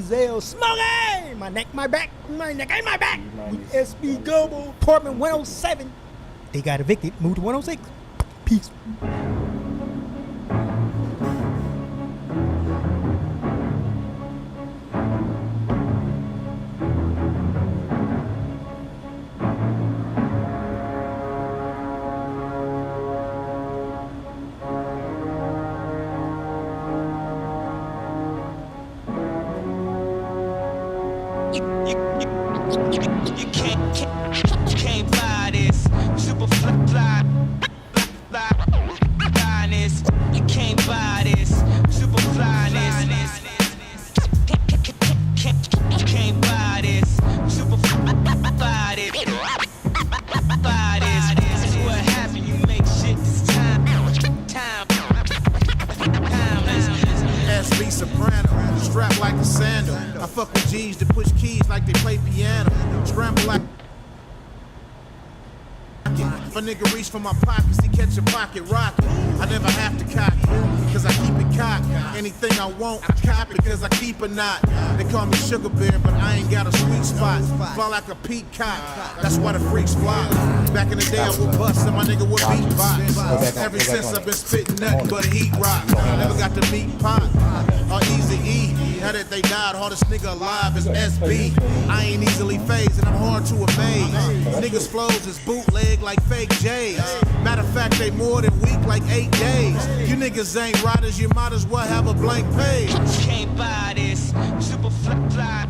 Diesel, Smokey! My neck, my back, my neck ain't my back. We SB Global, apartment 107. They got evicted, moved to 106. Peace. You can't buy this. Super fly. You can't buy this. Super flyness. Can't buy this. Super buy this. Buy this. This is what happened. You make shit this time. SB Soprano, strapped like a sandal. I fuck with G's to push keys like they play piano. Scramble like if a nigga reach for my pockets, he catch a pocket rocket. I never have to cock it, cause I keep it cocked. Anything I want, I cop it cause I keep a knot. They call me Sugar Bear, but I ain't got a sweet spot. Fly like a peacock, that's why the freaks fly. Back in the day I would bust and my nigga would beatbox. Ever since I've been spitting nothing but heat rock. Never got the meat pot or Easy E. Now that they died, hardest nigga alive is SB. I ain't easily phased and I'm hard to amaze. Niggas flows is bootleg like fake J's. Matter of fact, they more than weak like 8 days. You niggas ain't riders, you might as well have a blank page. You can't buy this. Super fly.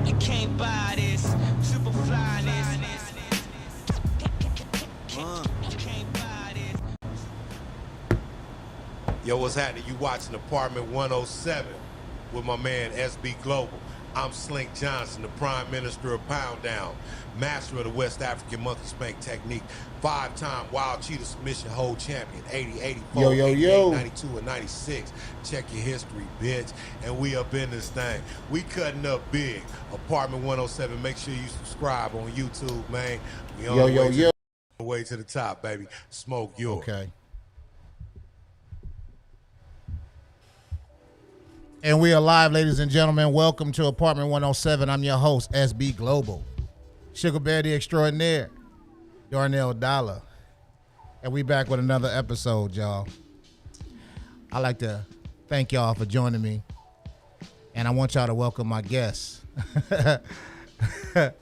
You can't buy this. Super flyness. You can't buy this. Yo, what's happening? You watching Apartment 107 with my man SB Global. I'm Slink Johnson, the Prime Minister of Pound Down, master of the West African monkey spank technique, 5-time Wild Cheetah Submission Hold Champion, 80, 84, 88, 92, and 96. Check your history, bitch. And we up in this thing. We cutting up big. Apartment 107. Make sure you subscribe on YouTube, man. We on the way to the top, baby. Smoke yours. Okay. And we are live, ladies and gentlemen. Welcome to Apartment 107. I'm your host, SB Global. Sugar Bear the Extraordinaire, Darnell Dollar. And we back with another episode, y'all. I'd like to thank y'all for joining me. And I want y'all to welcome my guests. That's a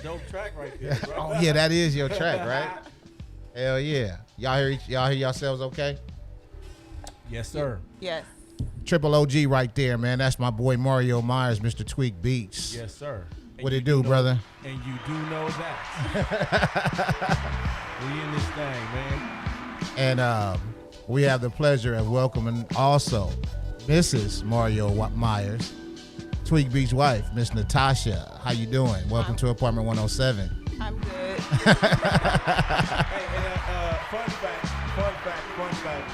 dope track right there, bro. Oh, yeah, that is your track, right? Hell yeah. Y'all hear yourselves okay? Yes, sir. Yes. Triple OG right there, man. That's my boy Mario Myers, Mr. Tweak Beats. Yes, sir. And What it do, brother? And you do know that. We in this thing, man. And we have the pleasure of welcoming also Mrs. Mario Myers, Tweak Beats' wife, Miss Natasha. How you doing? Welcome to Apartment 107. I'm good. Hey, fun fact.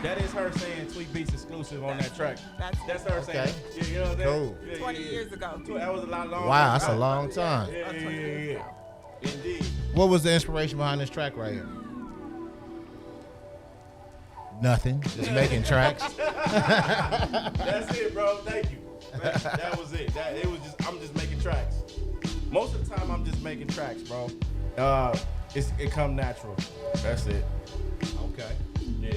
That is her saying Tweak Beats exclusive on that track. That's her saying. Yeah, you know what I'm saying? Cool. Yeah, 20 years ago. That was a lot longer. Wow, that's a long time. Yeah. Indeed. What was the inspiration behind this track right here? Nothing. Just making tracks. That's it, bro. Thank you. That was it. I'm just making tracks. Most of the time, I'm just making tracks, bro. It come natural. That's it. Okay. Yeah.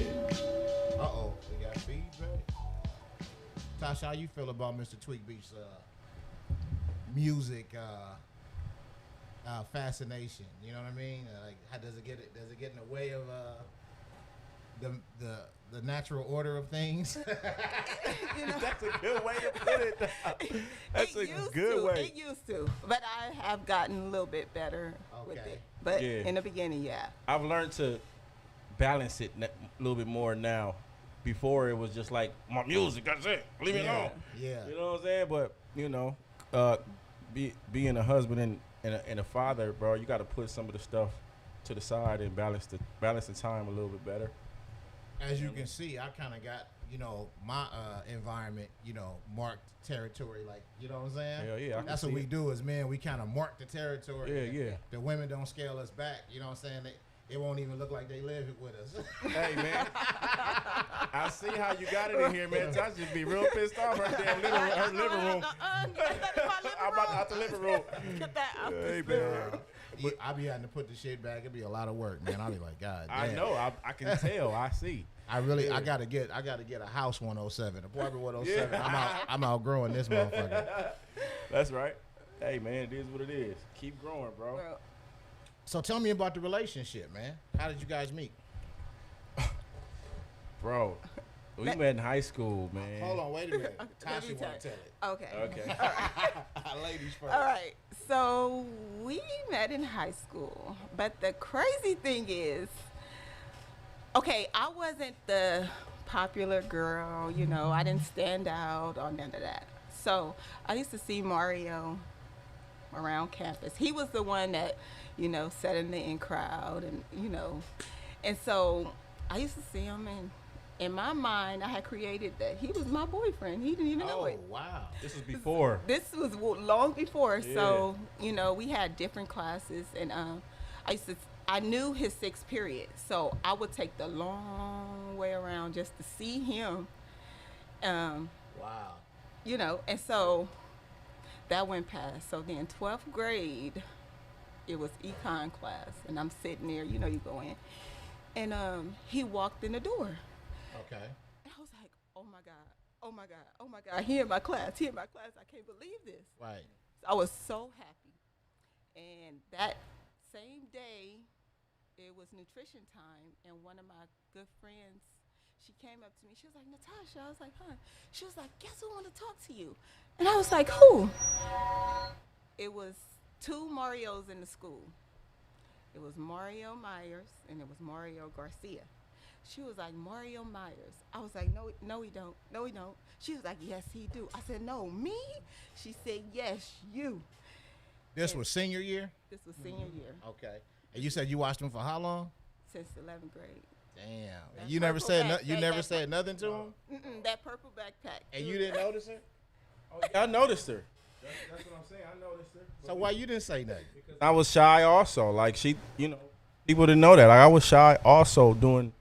Uh-oh. We got feedback. Tasha, how you feel about Mr. Tweak Beats' music fascination? You know what I mean? Like, how does it get in the way of the natural order of things? That's a good way to put it. That's a good way. It used to, but I have gotten a little bit better with it. But in the beginning, yeah. I've learned to balance it a little bit more now. Before it was just like my music, that's it. Leave me alone. Yeah. You know what I'm saying? But you know, being a husband and a father, bro, you got to put some of the stuff to the side and balance the time a little bit better. As you can see, I kind of got, my environment, marked territory. Like, you know what I'm saying? Hell yeah. That's what we do as men. We kind of mark the territory. Yeah. The women don't scale us back. You know what I'm saying? It won't even look like they live with us. Hey, man. I see how you got it in here, man. Tasha just be real pissed off her damn living room. I'm out the living room. Get that out. Hey, man. I be having to put the shit back. It'd be a lot of work, man. I'll be like, God damn. I know. I can tell. I see. I gotta get a house 107, apartment 107. Yeah. I'm outgrowing this motherfucker. That's right. Hey, man, it is what it is. Keep growing, bro. So tell me about the relationship, man. How did you guys meet? Bro, we met in high school, man. Hold on, wait a minute. Tasha want to tell it. Okay. Ladies first. All right. So we met in high school, but the crazy thing is, okay, I wasn't the popular girl, you know. I didn't stand out or none of that. So I used to see Mario around campus. He was the one that, you know, sat in the in crowd and, you know. And so I used to see him, and in my mind, I had created that he was my boyfriend. He didn't even know it. Oh, wow. This was before. This was long before. Yeah. So, you know, we had different classes, and I knew his sixth period, so I would take the long way around just to see him. Wow. You know, and so that went past. So then 12th grade, it was econ class, and I'm sitting there, you know, you go in, and he walked in the door. Okay. And I was like, oh my God, he in my class, I can't believe this. Right. So I was so happy. And that same day, it was nutrition time, and one of my good friends, she came up to me. She was like, Natasha. I was like, huh? She was like, guess who want to talk to you? And I was like, who? It was two Marios in the school. It was Mario Myers, and it was Mario Garcia. She was like, Mario Myers. I was like, no, he don't. No, he don't. She was like, yes, he do. I said, no, me? She said, yes, you. This was senior year? This was senior year. Okay. And you said you watched him for how long? Since 11th grade. Damn. That And you never purple said nothing to him? That purple backpack. And you didn't notice her? Oh, yeah, I noticed her. That's what I'm saying. I noticed her. So why you didn't say nothing? I was shy also. Like, she, you know, people didn't know that. Like, I was shy also during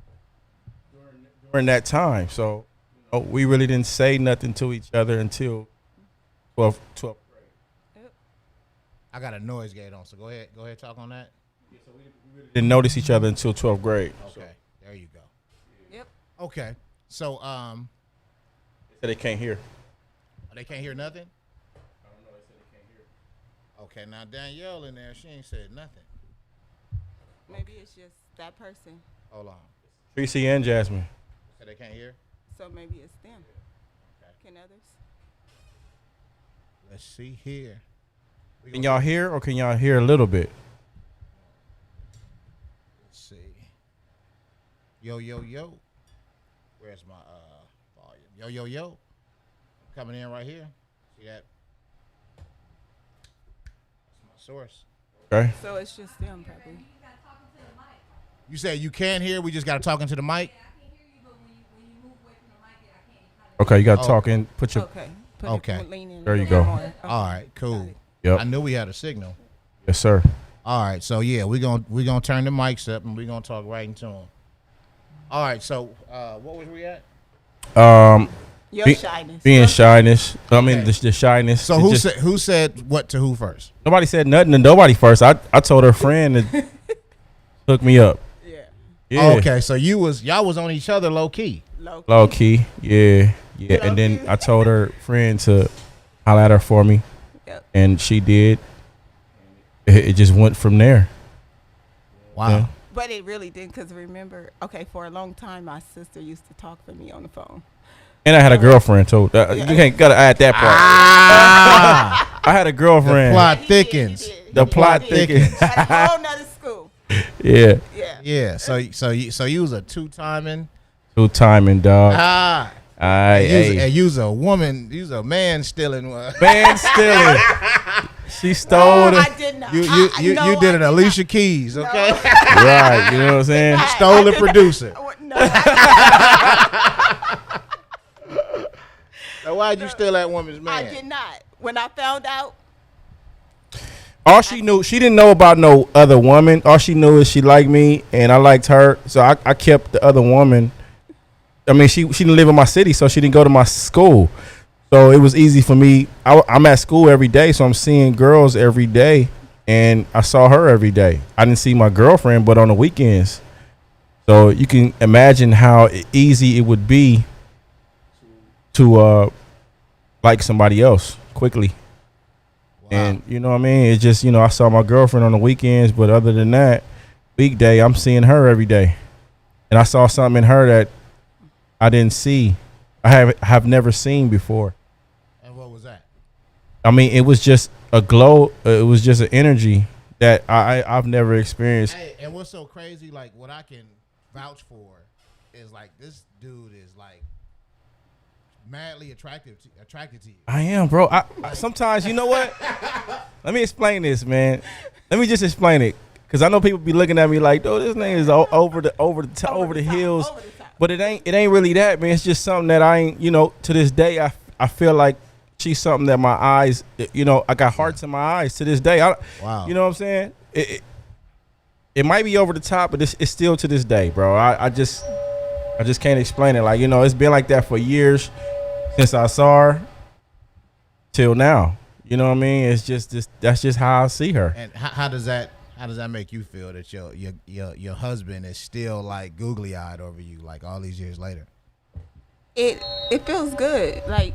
that time. So, you know, we really didn't say nothing to each other until 12th grade. Yep. I got a noise gate on, so go ahead talk on that. Yeah, so we really didn't notice each other until 12th grade. Okay, So. there you go. Yep. Okay, so They said they can't hear. they can't hear nothing. I don't know. They said they can't hear. Okay, now Danielle in there, she ain't said nothing. Maybe it's just that person. Hold on. Tracy and Jasmine. So they can't hear. So maybe it's them. Okay. Can others? Let's see here. Can y'all hear, or can y'all hear a little bit? Let's see. Yo. Where's my volume? Yo. Coming in right here. See that? That's my source. Okay. So it's just them, probably. You said you can hear. We just got to talk into the mic. Okay, you got to Oh. talk in. Put your. Okay. Okay. Lean in There a you little go. more. Okay. All right, cool. Yep. I knew we had a signal. Yes, sir. All right, so yeah, we're gonna turn the mics up and we're gonna talk right into them. All right, so what was we at? Your shyness. Being shyness. I mean, Okay. the shyness. So It who said what to who first? Nobody said nothing to nobody first. I told her friend to hook me up. Yeah. Yeah. Oh, okay, so y'all was on each other low key. Low key. Yeah. Low And then key. I told her friend to holler at her for me, Yep. and she did. It just went from there. Wow. Yeah. But it really didn't, because remember, okay, for a long time, my sister used to talk for me on the phone. And I had a girlfriend too. You gotta add that part. Ah, I had a girlfriend. plot He did, thickens. he did. The He plot did. thickens. At a whole nother school. Yeah. Yeah. Yeah. So you was a two-timing. Two timing, dog. Ah. And You was a woman. You was a man stealing one. man stealing. She stole No, it. I did not. You No, you did I an Alicia Keys, not. okay? Right. You know what I'm saying? I- Stole I the did producer. not. No, I Now, why'd you steal that woman's man? I did not. When I found out, All she knew, she didn't know about no other woman. All she knew is she liked me and I liked her. So I kept the other woman. I mean, she didn't live in my city, so she didn't go to my school. So it was easy for me. I'm at school every day, so I'm seeing girls every day, and I saw her every day. I didn't see my girlfriend, but on the weekends. So you can imagine how easy it would be to like somebody else quickly. Wow. And you know what I mean? It's just, I saw my girlfriend on the weekends, but other than that, weekday, I'm seeing her every day. And I saw something in her that I didn't see. I have never seen before. And what was that? I mean, it was just a glow. It was just an energy that I've never experienced. Hey, and what's so crazy, like what I can vouch for is like this dude is like madly attracted to you. I am, bro. I sometimes, you know what? Let me explain this, man. Let me just explain it, because I know people be looking at me like, "Oh, this name is over the hills," but it ain't really that, man. It's just something that I ain't, to this day, I feel like she's something that my eyes, I got hearts in my eyes to this day. Wow. You know what I'm saying? It might be over the top, but it's still to this day, bro. I just can't explain it. Like, it's been like that for years since I saw her till now. You know what I mean? It's just that's just how I see her. And how does that make you feel that your husband is still like googly eyed over you like all these years later? It feels good. Like,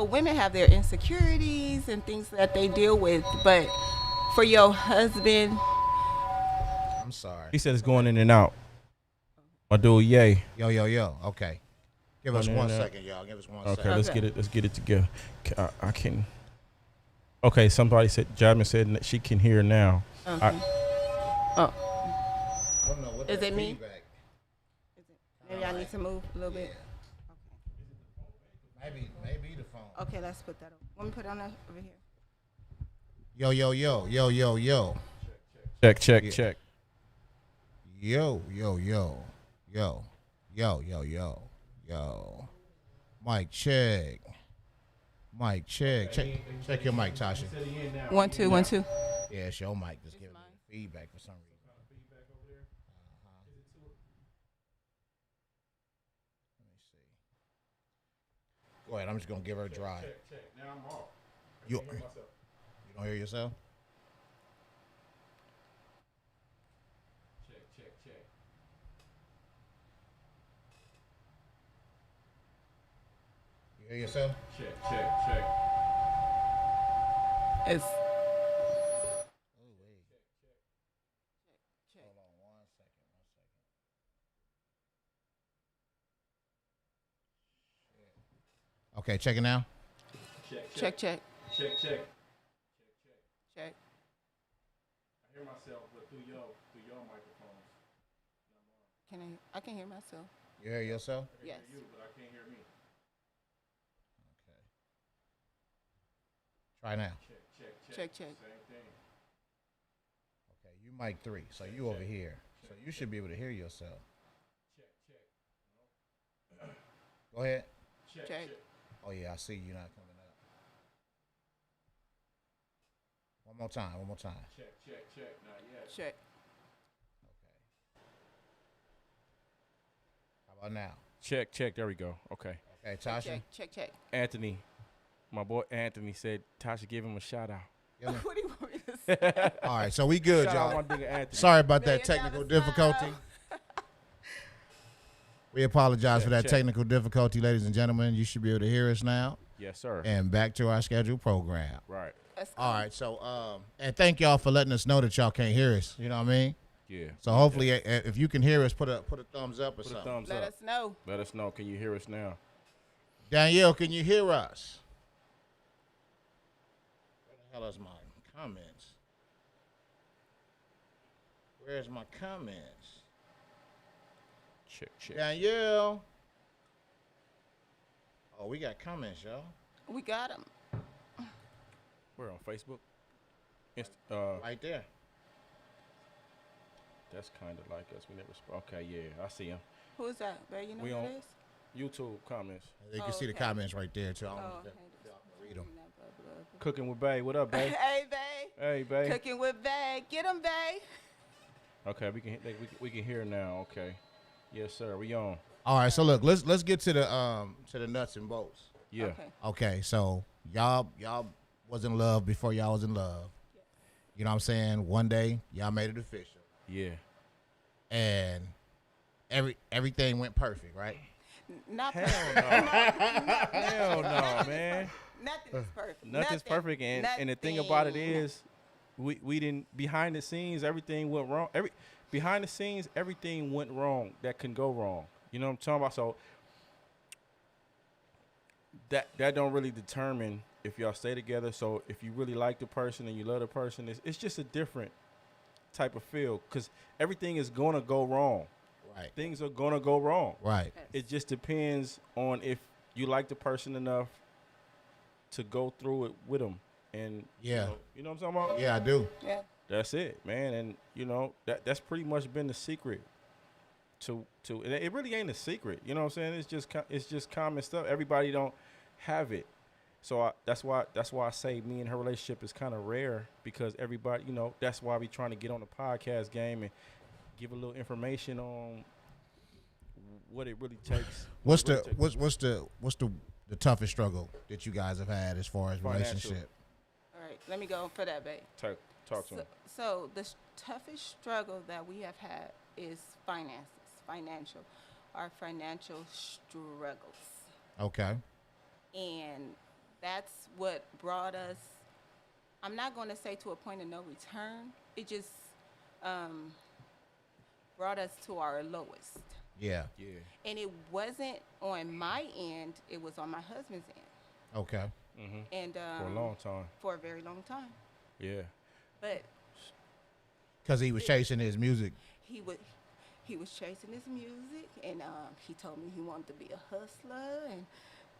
women have their insecurities and things that they deal with, but for your husband, I'm sorry. He said it's going in and out. My dude, yay. Yo. Okay. Give us 1 second, y'all. Give us 1 second. Okay, let's get it together. I can. Okay, somebody said, Jasmine said that she can hear now. okay. I don't know what Is that it me? feedback- Maybe I need to move a little bit. Maybe the phone. Okay, let's put that up. Let me put it on over here. Yo. Check. Yo. Mic check. Check your mic, Tasha. 1 2 1 2. Yeah, it's your mic. Just giving me feedback for some reason. Let me see. Go ahead. I'm just gonna give her a drive. Check. Now I'm off. You don't hear yourself? Check. You hear yourself? Check. It's Hold on 1 second. Okay, check it now. check. Check. Check. I hear myself, but through your microphones. I can hear myself. You hear yourself? Yes. But I can't hear me. Try now. Check. Same thing. Okay, you mic 3, so you over here. So you should be able to hear yourself. Check. Go ahead. Check. Oh yeah, I see you not coming up. One more time. Check. Not yet. Check. How about now? Check. There we go. Okay. Okay, Tasha. Check. Anthony, my boy Anthony said Tasha give him a shout out. What do you want me to say? All right, so we good, Shout out y'all. my nigga Anthony. Sorry about that $1 technical smile. difficulty. We apologize for that check. technical difficulty, ladies and gentlemen. You should be able to hear us now. Yes, sir. And back to our scheduled program. Right. Let's go. All right, so and thank y'all for letting us know that y'all can't hear us. You know what I mean? Yeah. So hopefully, if you can hear us, put a thumbs up or Put a something. thumbs Let up. us know. Let us know. Can you hear us now? Danielle, can you hear us? Where the hell is my comments? Where's my comments? Check. Danielle. Oh, we got comments, y'all. We got them. We're on Facebook. Right there. That's kind of like us. We never spoke. Okay, yeah, I see him. Who is that, babe? You know We who on- it is? YouTube comments. You can see the okay. comments right there too. I don't know Oh, if okay. y'all can Cooking with Bay. What up, Bay? Hey, babe. Hey, Bay. Cooking with babe. Get him, babe. Okay, we can hear now. Okay. Yes, sir. We on. All right, so look, let's get to the nuts and bolts. Yeah. Okay, so y'all was in love before y'all was in love. Yes. You know what I'm saying? One day y'all made it official. Yeah. And everything went perfect, right? Not Hell perfect. no. Hell no, man. Nothing is perfect. Nothing's perfect, and the thing about it is, we didn't behind the scenes. Everything went wrong. Behind the scenes, everything went wrong that can go wrong. You know what I'm talking about? So that don't really determine if y'all stay together. So if you really like the person and you love the person, it's just a different type of feel because everything is gonna go wrong. Right. Things are gonna go wrong. Right. It just depends on if you like the person enough to go through it with them. And Yeah. you know what I'm talking about? Yeah, I do. Yeah. That's it, man. And you know that's pretty much been the secret to and it really ain't a secret. You know what I'm saying? It's just common stuff. Everybody don't have it. So that's why I say me and her relationship is kind of rare because everybody, you know, that's why we trying to get on the podcast game and give a little information on what it really takes. What's the toughest struggle that you guys have had as far as Financial. relationship? All right, let me go for that, babe. Talk to him. So the toughest struggle that we have had is our financial struggles. Okay. And that's what brought us, I'm not going to say to a point of no return. It just brought us to our lowest. Yeah. Yeah. And it wasn't on my end, it was on my husband's end. Okay. Mm-hmm. And For a long time. For a very long time. Yeah. But Because he was chasing his music. he was chasing his music, and he told me he wanted to be a hustler, and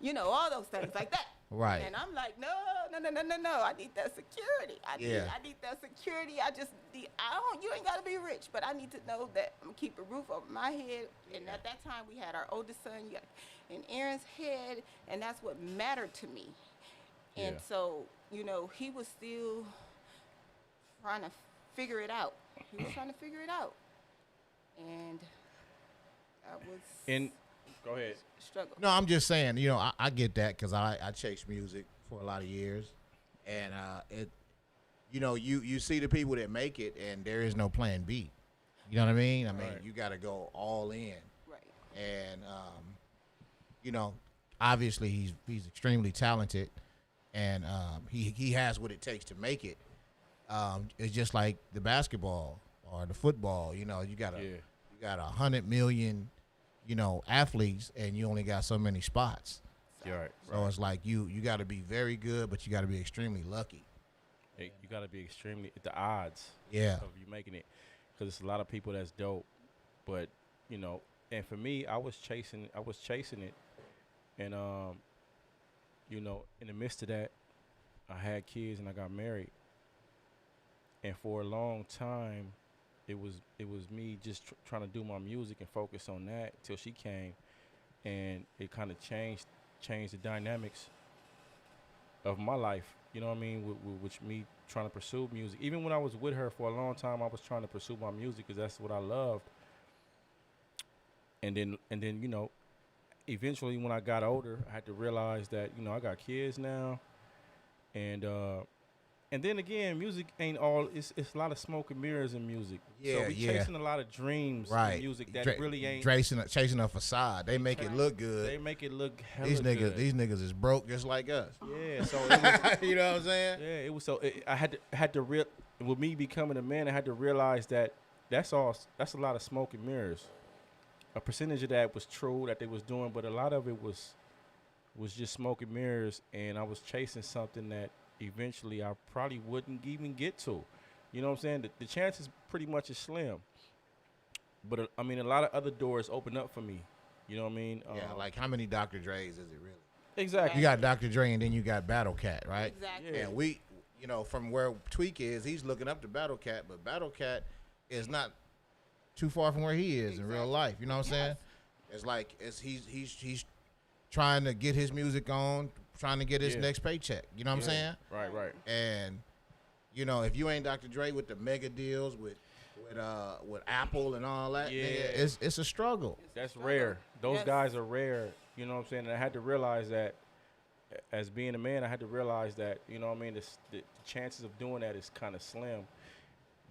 you know, all those things like that. Right. And I'm like, no. I need that security. I need that security. You ain't got to be rich, but I need to know that I'm going to keep a roof over my head. And at that time, we had our oldest son in Aaron's head, and that's what mattered to me. And so, you know, he was still trying to figure it out. And that was go ahead. struggle. No, I'm just saying, you know, I get that because I chased music for a lot of years. And it, you know, you see the people that make it and there is no plan B. You know what I mean? I mean, you got to go all in. Right. And, you know, obviously he's extremely talented and he has what it takes to make it. It's just like the basketball or the football, you know, you got 100 million, you know, athletes and you only got so many spots. You're right. So it's like you got to be very good, but you got to be extremely lucky. You got to be extremely the odds. Yeah. Of you making it, because it's a lot of people that's dope, but you know, and for me, I was chasing it, and you know, in the midst of that, I had kids and I got married, and for a long time, it was me just trying to do my music and focus on that till she came, and it kind of changed the dynamics of my life. You know what I mean? With me trying to pursue music. Even when I was with her for a long time, I was trying to pursue my music because that's what I loved. And then you know, eventually when I got older, I had to realize that, you know, I got kids now, and then again, music ain't all. It's a lot of smoke and mirrors in music. Yeah, so we chasing a lot of dreams in music that really ain't. Chasing a facade. They make it look good. They make it look hella These good. niggas is broke just like us. Yeah, so it was, you know what I'm saying? yeah, it was so. I had to with me becoming a man, I had to realize that that's a lot of smoke and mirrors. A percentage of that was true that they was doing, but a lot of it was just smoke and mirrors, and I was chasing something that eventually I probably wouldn't even get to. You know what I'm saying? The chances pretty much is slim. But I mean, a lot of other doors open up for me. You know what I mean? Yeah, like how many Dr. Dre's is it really? Exactly. You got Dr. Dre and then you got Battle Cat, right? Exactly. Yeah. And we, you know, from where Tweak is, he's looking up to Battle Cat, but Battle Cat is not too far from where he is in real life. You know what I'm saying? It's like he's trying to get his music on, trying to get his Yeah. next paycheck. You know what I'm saying? Right, right. And you know, if you ain't Dr. Dre with the mega deals with Apple and all that, Yeah. nigga, it's a struggle. That's rare. Those Yes. guys are rare. You know what I'm saying? And I had to realize that, as being a man, I had to realize that, you know what I mean, the chances of doing that is kind of slim.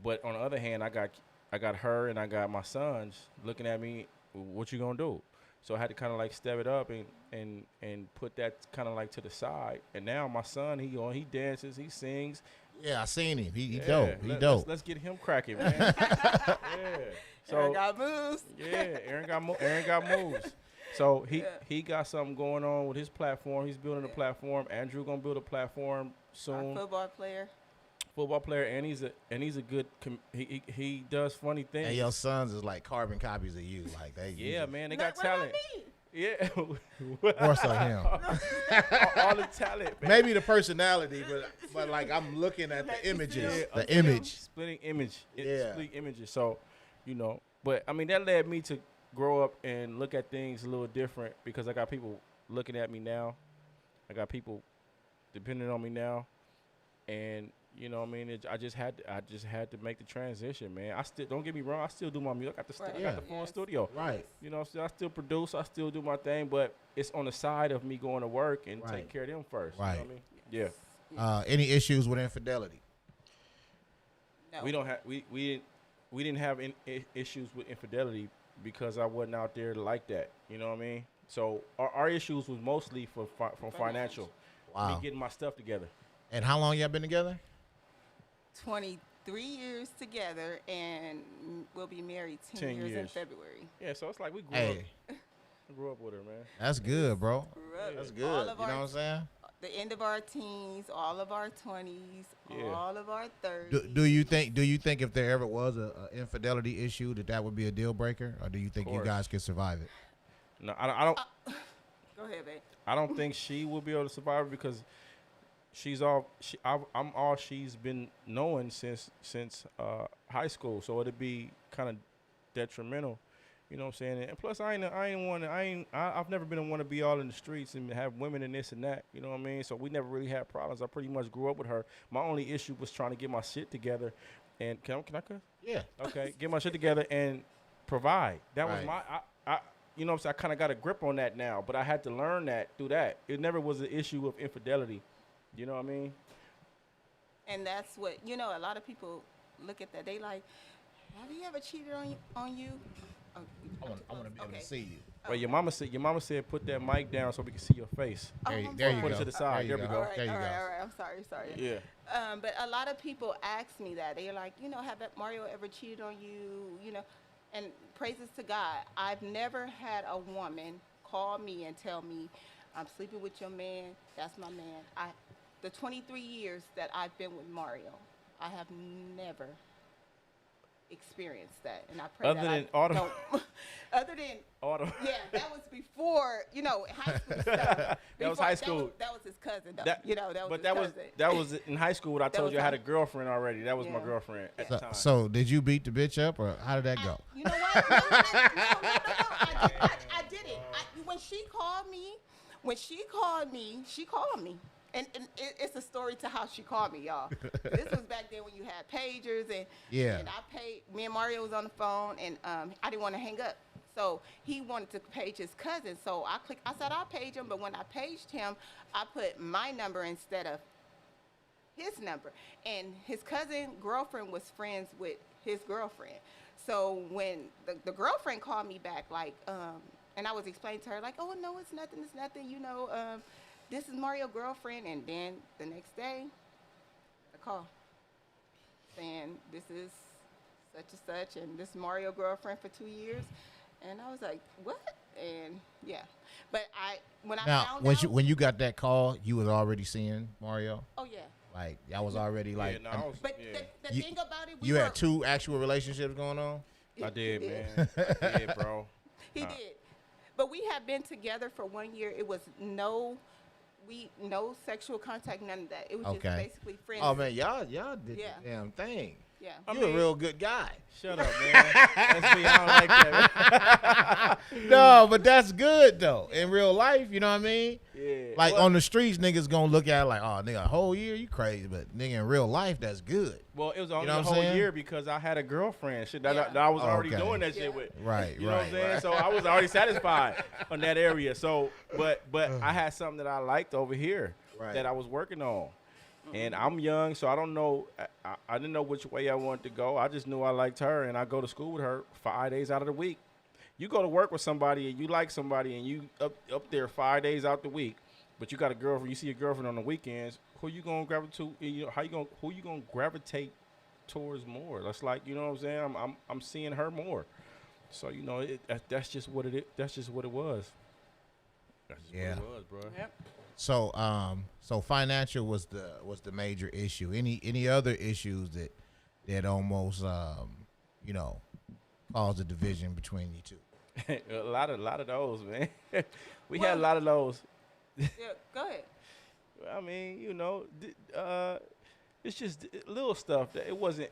But on the other hand, I got her and I got my sons looking at me, what you gonna do? So I had to kind of like step it up and put that kind of like to the side. And now my son, he dances, he sings. Yeah, I seen him. He Yeah, dope. He dope. Let's get him cracking, man. Yeah. So Aaron got moves. yeah, Aaron got moves. So he got something going on with his platform. He's building a platform. Andrew gonna build a platform Our soon. football player. And he's a good. He does funny things. And your sons is like carbon copies of you. Like they. Yeah, man, they Look got what I talent. mean. Yeah, More so him. all the talent, man. Maybe the personality, but like I'm looking at the images, the image. Splitting image. Yeah. Splitting images. So, you know, but I mean that led me to grow up and look at things a little different because I got people looking at me now. I got people depending on me now, and you know what I mean. I just had to make the transition, man. I still, don't get me wrong, I still do my music. I got the phone studio, Right. You know, so I still produce, I still do my thing, but it's on the side of me going to work and Right. taking care of them first. Right. You know what I mean? Yeah. Any issues with infidelity? No. We don't have we didn't have issues with infidelity because I wasn't out there like that. You know what I mean? So our issues was mostly from financial. Wow. Me getting my stuff together. And how long y'all been together? 23 years together, and we'll be married 10 years in years. February. Yeah, so it's like we grew Hey, up. I grew up with her, man. that's good, bro. Grew up. That's All good. You know of what our- I'm saying? The end of our teens, all of our 20s, Yeah. all of our 30s. Do you think if there ever was a infidelity issue that would be a deal breaker, or do you think you course. guys could survive it? No, I don't. Go ahead, babe. I don't think she will be able to survive it because I'm all she's been knowing since high school. So it'd be kind of detrimental, you know what I'm saying? And plus, I've never been one to be all in the streets and have women and this and that, you know what I mean? So we never really had problems. I pretty much grew up with her. My only issue was trying to get my shit together, and can I cuss? Yeah. Okay, get my shit together and provide. That was Right. I you know what I'm saying? I kind of got a grip on that now, but I had to learn that through that. It never was an issue of infidelity. You know what I mean? And that's what, you know, a lot of people look at that. They like, have he ever cheated on you? Oh, I want to be able okay. to see you. Well, your mama said put that mic down so we can see your face. Oh, There you I'm go. sorry. Put it to the side. There we go. All right, There you all go. right, all right. I'm sorry. Yeah. But a lot of people ask me that. They're like, you know, have Mario ever cheated on you? You know, and praises to God, I've never had a woman call me and tell me, I'm sleeping with your man. That's my man. The 23 years that I've been with Mario, I have never experienced that, and I pray Other that than I auto- don't. Other than Auto. yeah, that was before, you know, high school stuff. That was Before- high school. That was his cousin, though. That, you know, that was but his that was cousin. that was in high school when I told was you I had a high- girlfriend already. That was my Yeah. girlfriend at the time. So did you beat the bitch up, or how did that go? You know what? No. I did it. When she called me, she called me. And it's a story to how she called me, y'all. This was back then when you had pagers, and Yeah. and me and Mario was on the phone, and I didn't want to hang up. So he wanted to page his cousin. So I said I'll page him, but when I paged him, I put my number instead of his number. And his cousin girlfriend was friends with his girlfriend. So when the girlfriend called me back, like, and I was explaining to her, like, oh, no, it's nothing, you know, this is Mario's girlfriend. And then the next day, a call saying this is such and such, and this is Mario's girlfriend for 2 years. And I was like, what? And yeah, but when I Now, found when out, when you got that call, you was already seeing Mario. oh yeah. Like that was already like. yeah, no, I was, But yeah. the You- thing about it, you had 2 actual relationships going on. I did, He man. I did, bro. He did. But we had been together for 1 year. It was no sexual contact, none of that. It was just Okay. basically friends. Oh man, y'all did Yeah. the damn thing. Yeah. I You a mean- real good guy. Shut up, man. Let's be, I don't like that. No, but that's good though. In real life, you know what I mean? Yeah. Like Well- on the streets, niggas gonna look at it like, oh, nigga, a whole year, you crazy. But nigga, in real life, that's good. Well, it was only know a what I'm whole saying? year because I had a girlfriend. Shit, that, Yeah. that I was Oh, already okay. doing that shit Yeah. with. Right, You know what I'm saying? right. So I was already satisfied on that area. So, but I had something that I liked over here Right. that I was working on. And I'm young, so I don't know. I didn't know which way I wanted to go. I just knew I liked her, and I go to school with her 5 days out of the week. You go to work with somebody, and you like somebody, and you up there 5 days out the week, but you got a girlfriend. You see your girlfriend on the weekends. Who you gonna gravitate to? You know, who you gonna gravitate towards more? That's like, you know what I'm saying. I'm seeing her more. So you know, that's just what it is. That's just what it was. That's just Yeah. what it was, bro. Yep. So financial was the major issue. Any other issues that almost you know, caused a division between you two? a lot of those, man. We had a lot of those. Yeah, go ahead. I mean, you know, it's just little stuff that it wasn't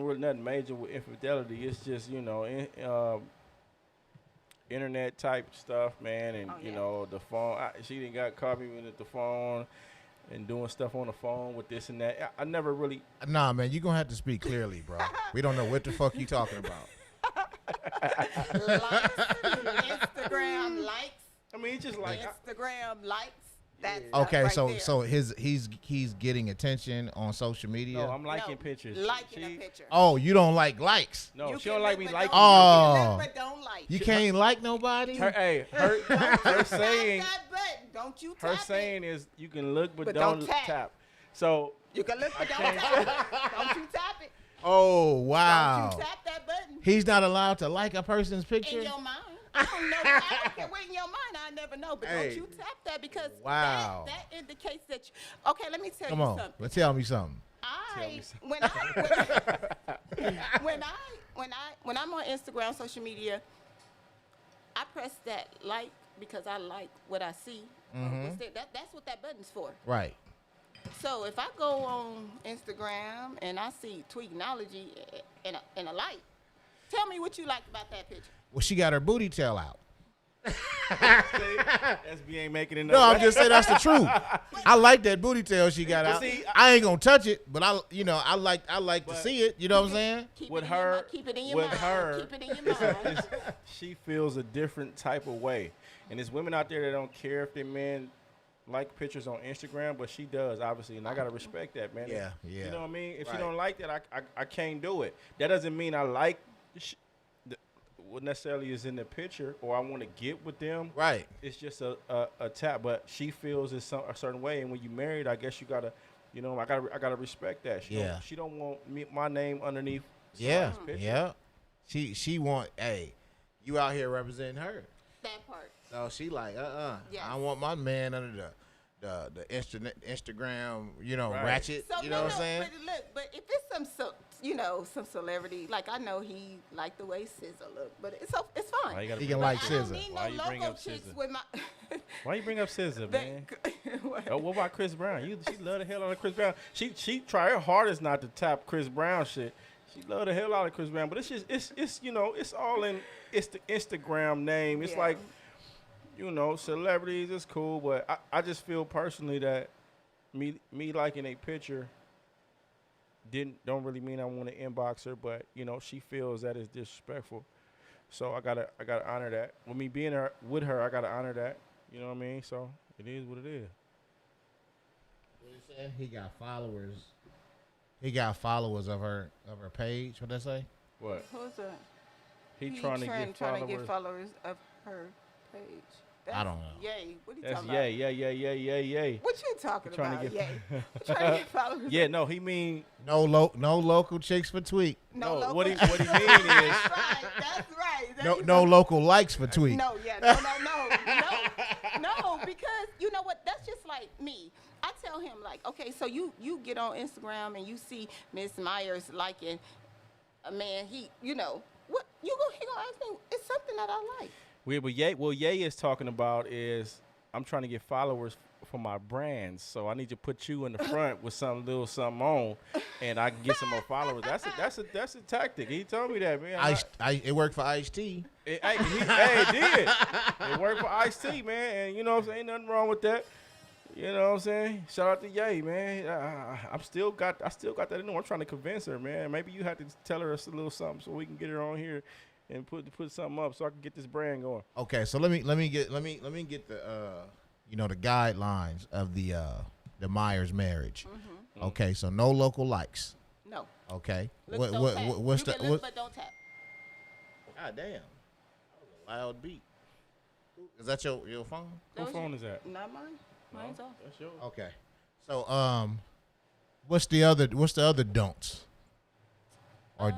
really nothing major with infidelity. It's just, you know, internet type stuff, man, and Oh, you yeah. know, the phone. She didn't got caught me with the phone and doing stuff on the phone with this and that. I never really. Nah, man, you gonna have to speak clearly, bro. We don't know what the fuck you talking about. Likes, Instagram likes, I mean, it's just like. Instagram likes. That's Okay, right so there. so he's getting attention on social media. No, I'm liking No, pictures. Liking She- a picture. Oh, you don't like likes. No, You she can don't like look me but liking. don't- Oh. you can look but don't like. You can't like nobody. Her saying. Tap that button. Don't you tap Her it. saying is you can look but, But don't don't tap. tap. So You can look but don't can't- tap it. Don't you tap it. Oh Don't wow. you tap that button. He's not allowed to like a person's picture. In your mind. I don't know. I don't care where in your mind. I never know. But Hey. don't you tap that because Wow. that indicates that. Okay, let me tell Come you on, something. but tell me something. When I'm on Instagram, social media, I press that like because I like what I see. That's what that button's for. Right. So if I go on Instagram and I see Tweetnology and a like, tell me what you like about that picture. Well, she got her booty tail out. SB ain't making it. No, I'm just saying that's the truth. I like that booty tail she got out. see, I ain't gonna touch it, but I like to But- see it. You know what I'm saying? Keep With it in your her- mind. Keep it in your with mind. her, Keep it in your mind. She feels a different type of way, and there's women out there that don't care if their men like pictures on Instagram, but she does obviously, and I gotta respect that, man. Yeah, You yeah. know what I mean? If she Right. don't like that, I can't do it. That doesn't mean I like what necessarily is in the picture or I want to get with them. Right. It's just a tap, but she feels it's a certain way, and when you married, I guess you gotta, you know, I gotta respect that. Yeah. She don't want my name underneath. Yeah. somebody's picture. Yeah. She want. Hey, you out here representing her. That part. So she like, Yes. I want my man under the Instagram, you know, Right. ratchet. So You know what I'm saying? But if it's some celebrity, like I know he like the way SZA look, but it's Why fine. you gotta He bring can up like I SZA? don't SZA. need Why no you bring loco up chicks SZA? with my. Why you bring up SZA, man? What? Oh, what about Chris Brown? She love the hell out of Chris Brown. She try her hardest not to tap Chris Brown shit. She love the hell out of Chris Brown, but it's just it's you know it's all in it's the Instagram name. It's Yeah. like, you know, celebrities is cool, but I just feel personally that me liking a picture don't really mean I want to inbox her, but you know she feels that is disrespectful. So I gotta honor that. With me being with her, I gotta honor that. You know what I mean? So it is what it is. He got followers. He got followers of her page. What they say? What? Who's that? He trying to get trying to get followers. followers of her page. I don't know. Yay. What are you That's talking yay. about? What you talking Trying to about? get- Yay. Trying to get followers. Yeah, no, he mean No local chicks for tweet. no. local- What he mean is That's right. That's right. There you No go. local likes for tweet. No, no, because you know what? That's just like me. I tell him like, okay, so you get on Instagram and you see Miss Myers liking a man. He what he gonna ask me? It's something that I like. Ye is talking about is I'm trying to get followers for my brands. So I need to put you in the front with some little something on, and I can get some more followers. That's a tactic. He told me that, man. It worked for Ice-T. It did. It worked for Ice-T, man. And you know what I'm saying? Ain't nothing wrong with that. You know what I'm saying? Shout out to Ye, man. I still got that in there. I'm trying to convince her, man. Maybe you have to tell her a little something so we can get her on here and put something up so I can get this brand going. Okay, so let me get the the guidelines of the Myers marriage. Mm-hmm. Okay, so no local likes. No. Okay. Look, don't tap. What's you the can look, but don't tap. God damn. That was a loud beat. Is that your phone? Whose phone is that? Not mine. Mine's off. That's yours. Okay. So what's the other don'ts? Or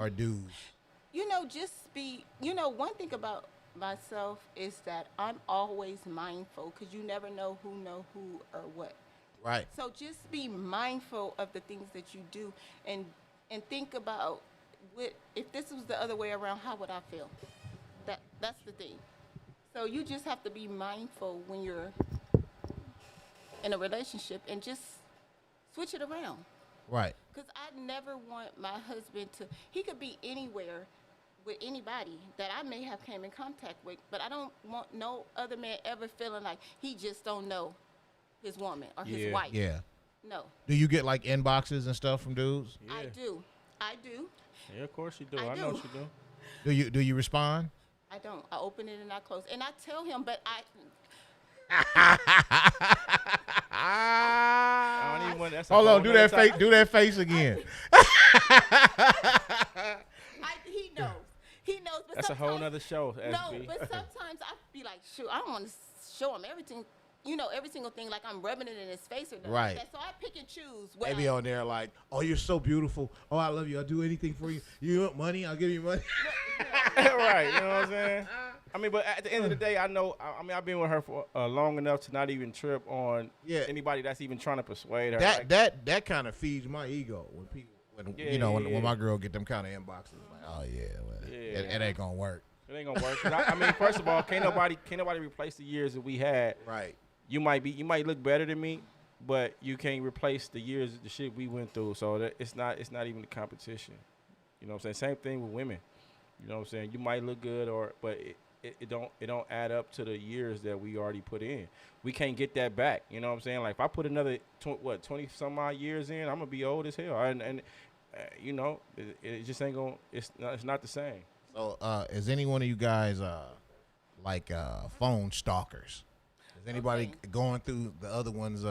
do's? Just be, one thing about myself is that I'm always mindful because you never know who or what. Right. So just be mindful of the things that you do and think about if this was the other way around, how would I feel? That's the thing. So you just have to be mindful when you're in a relationship and just switch it around. Right. Because I never want my husband he could be anywhere with anybody that I may have came in contact with, but I don't want no other man ever feeling like he just don't know his woman or his wife. Yeah. No. Do you get like inboxes and stuff from dudes? Yeah. I do. Yeah, of course you do. I I know do. what you do. Do you respond? I don't. I open it and I close. And I tell him, but I don't even want. That's a Hold whole on, do nother that face. topic. Do that face again. he knows. He knows. But That's a whole sometimes- nother show. No, SB. but sometimes I be like, shoot, I don't want to show him everything. Every single thing, like I'm rubbing it in his face or nothing. Right. Like that. So I pick and choose. They be on there like, oh, you're so beautiful. Oh, I love you. I'll do anything for you. You want money? I'll give you money. Right, you know what I'm saying? I mean, but at the end of the day, I know. I mean, I've been with her for long enough to not even trip on anybody that's even trying to persuade her. That kind of feeds my ego when people when my girl get them kind of inboxes. Like, oh it ain't gonna work. It ain't gonna work. 'Cause I mean, first of all, can't nobody replace the years that we had. Right. You might look better than me, but you can't replace the years, the shit we went through. So it's not even a competition. You know what I'm saying? Same thing with women. You know what I'm saying? You might look good, but it don't add up to the years that we already put in. We can't get that back. You know what I'm saying? Like if I put another 20 some odd years in, I'm gonna be old as hell. And it just ain't gonna. It's not the same. So is any one of you guys phone stalkers? Is anybody going through the other one's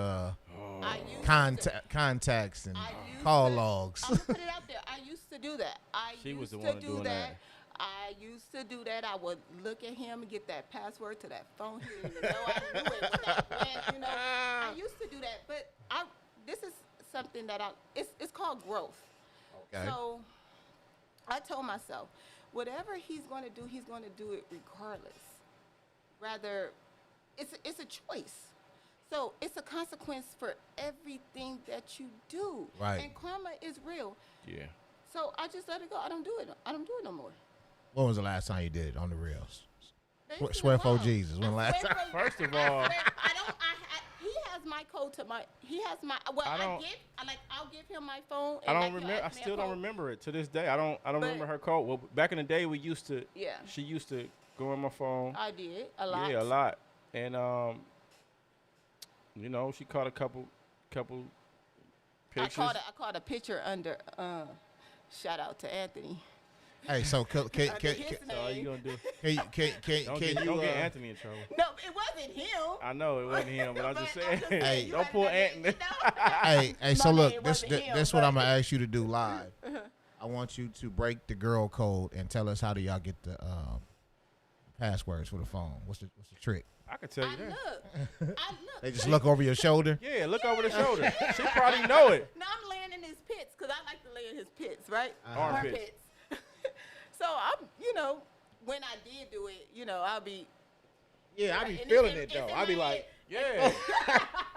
contacts and call logs? I'm gonna put it out there. I used to do that. She was the one doing that. I used to do that. I would look at him and get that password to that phone. He didn't even know I knew it when I went. I used to do that, but this is something that it's called growth. Okay. So I told myself, whatever he's going to do it regardless. Rather, it's a choice. So it's a consequence for everything that you do. Right. And karma is real. Yeah. So I just let it go. I don't do it no more. When was the last time you did it on the reels? It's Swear been a for while. Jesus. When last time? First of all, He has my code to my. He has my. Well, I'll give him my phone. I And don't remember. I still don't remember it to this day. I don't remember her code. Well, back in the day, we used to. Yeah. She used to go on my phone. I did a lot. Yeah, a lot. And she caught a couple pictures. I caught a picture under. Shout out to Anthony. Hey, so can So all you gonna do? don't Get Anthony in trouble. No, it wasn't him. I know it wasn't him, but I'm just saying. Hey, don't pull Anthony. Hey, so look, name this wasn't him, this what but- I'm gonna ask you to do live. I want you to break the girl code and tell us how do y'all get the passwords for the phone. What's the trick? I can tell you I that. look. They just look over your shoulder. Yeah, look over the shoulder. She probably know it. No, I'm laying in his pits because I like to lay in his pits, right? Armpits. So I'm, when I did do it, I'll be. Yeah, I be And feeling it's it in though. my I be head. like, Yeah.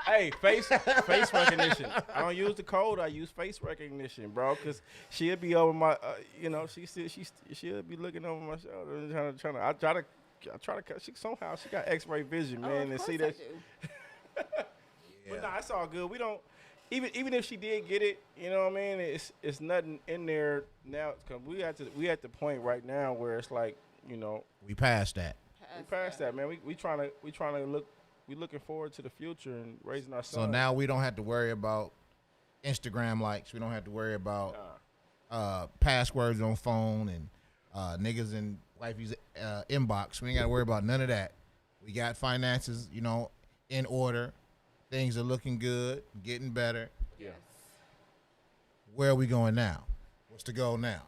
Hey, face recognition. I don't use the code. I use face recognition, bro. Cause she'll be over my, she'll be looking over my shoulder and trying to. She got X-ray vision, man, Of and course see I that. do. But nah, it's all good. We don't even if she did get it, you know what I mean? It's nothing in there now. Cause we at the point right now where it's like, you know, We passed that. we past that, man. We trying to look. We looking forward to the future and raising our sons. So now we don't have to worry about Instagram likes. We don't have to worry about passwords on phone and niggas in wifey's inbox. We ain't got to worry about none of that. We got finances, you know, in order. Things are looking good, getting better. Yeah. Where are we going now? What's the goal now?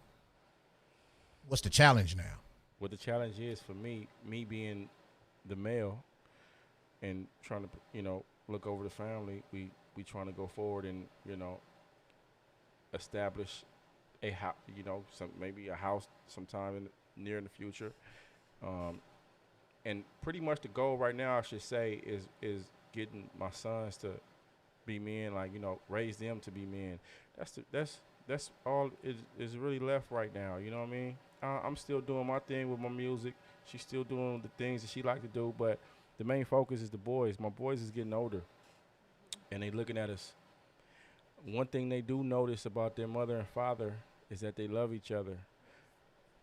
What's the challenge now? What the challenge is for me being the male and trying to, you know, look over the family, we trying to go forward and, you know, establish a house, you know, maybe a house sometime near in the future. And pretty much the goal right now, I should say, is getting my sons to be men, like, you know, raise them to be men. That's all is really left right now. You know what I mean? I'm still doing my thing with my music. She's still doing the things that she like to do, but the main focus is the boys. My boys is getting older, and they looking at us. One thing they do notice about their mother and father is that they love each other,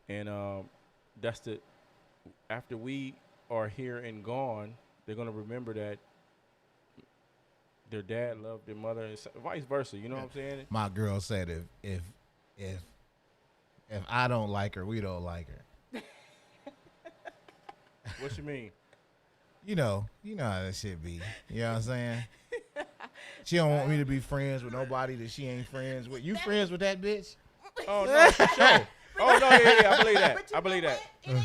and after we are here and gone, they're gonna remember that their dad loved their mother, and vice versa. You know what I'm saying? My girl said if I don't like her, we don't like her. What you mean? You know how that shit be. You know what I'm saying? She don't want me to be friends with nobody that she ain't friends with. You friends with that bitch? Oh no, for sure. Oh no, yeah, I believe that. I believe that. It is.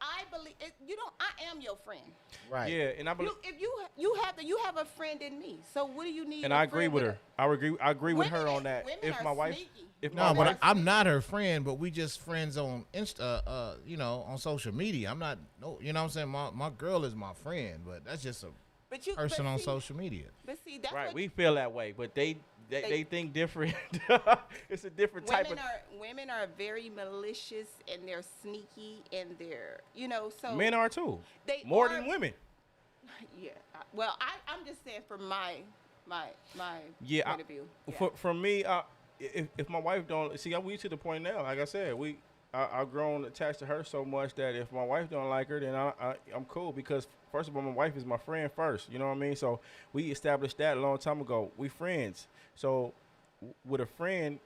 I believe it. You know, I am your friend. Right. Yeah, and I believe. If you have a friend in me. So what do you need? And a I agree friend with her. I agree with her Women on that. women If are my wife, sneaky. No, but I'm not her friend, but we just friends on Insta, you know, on social media. I'm not, no, you know what I'm saying? My girl is my friend, but that's just a person on social media. But see, that's right, what we feel that way, but they think different. It's a different type of. Women are very malicious and they're sneaky and they're, you know, so Men are too. They More are- than women. Yeah. Well, I'm just saying from my Yeah, point of view. Yeah. For me, if my wife don't see, we to the point now. Like I said, I've grown attached to her so much that if my wife don't like her, then I'm cool, because first of all, my wife is my friend first. You know what I mean? So we established that a long time ago. We friends. So with a friend,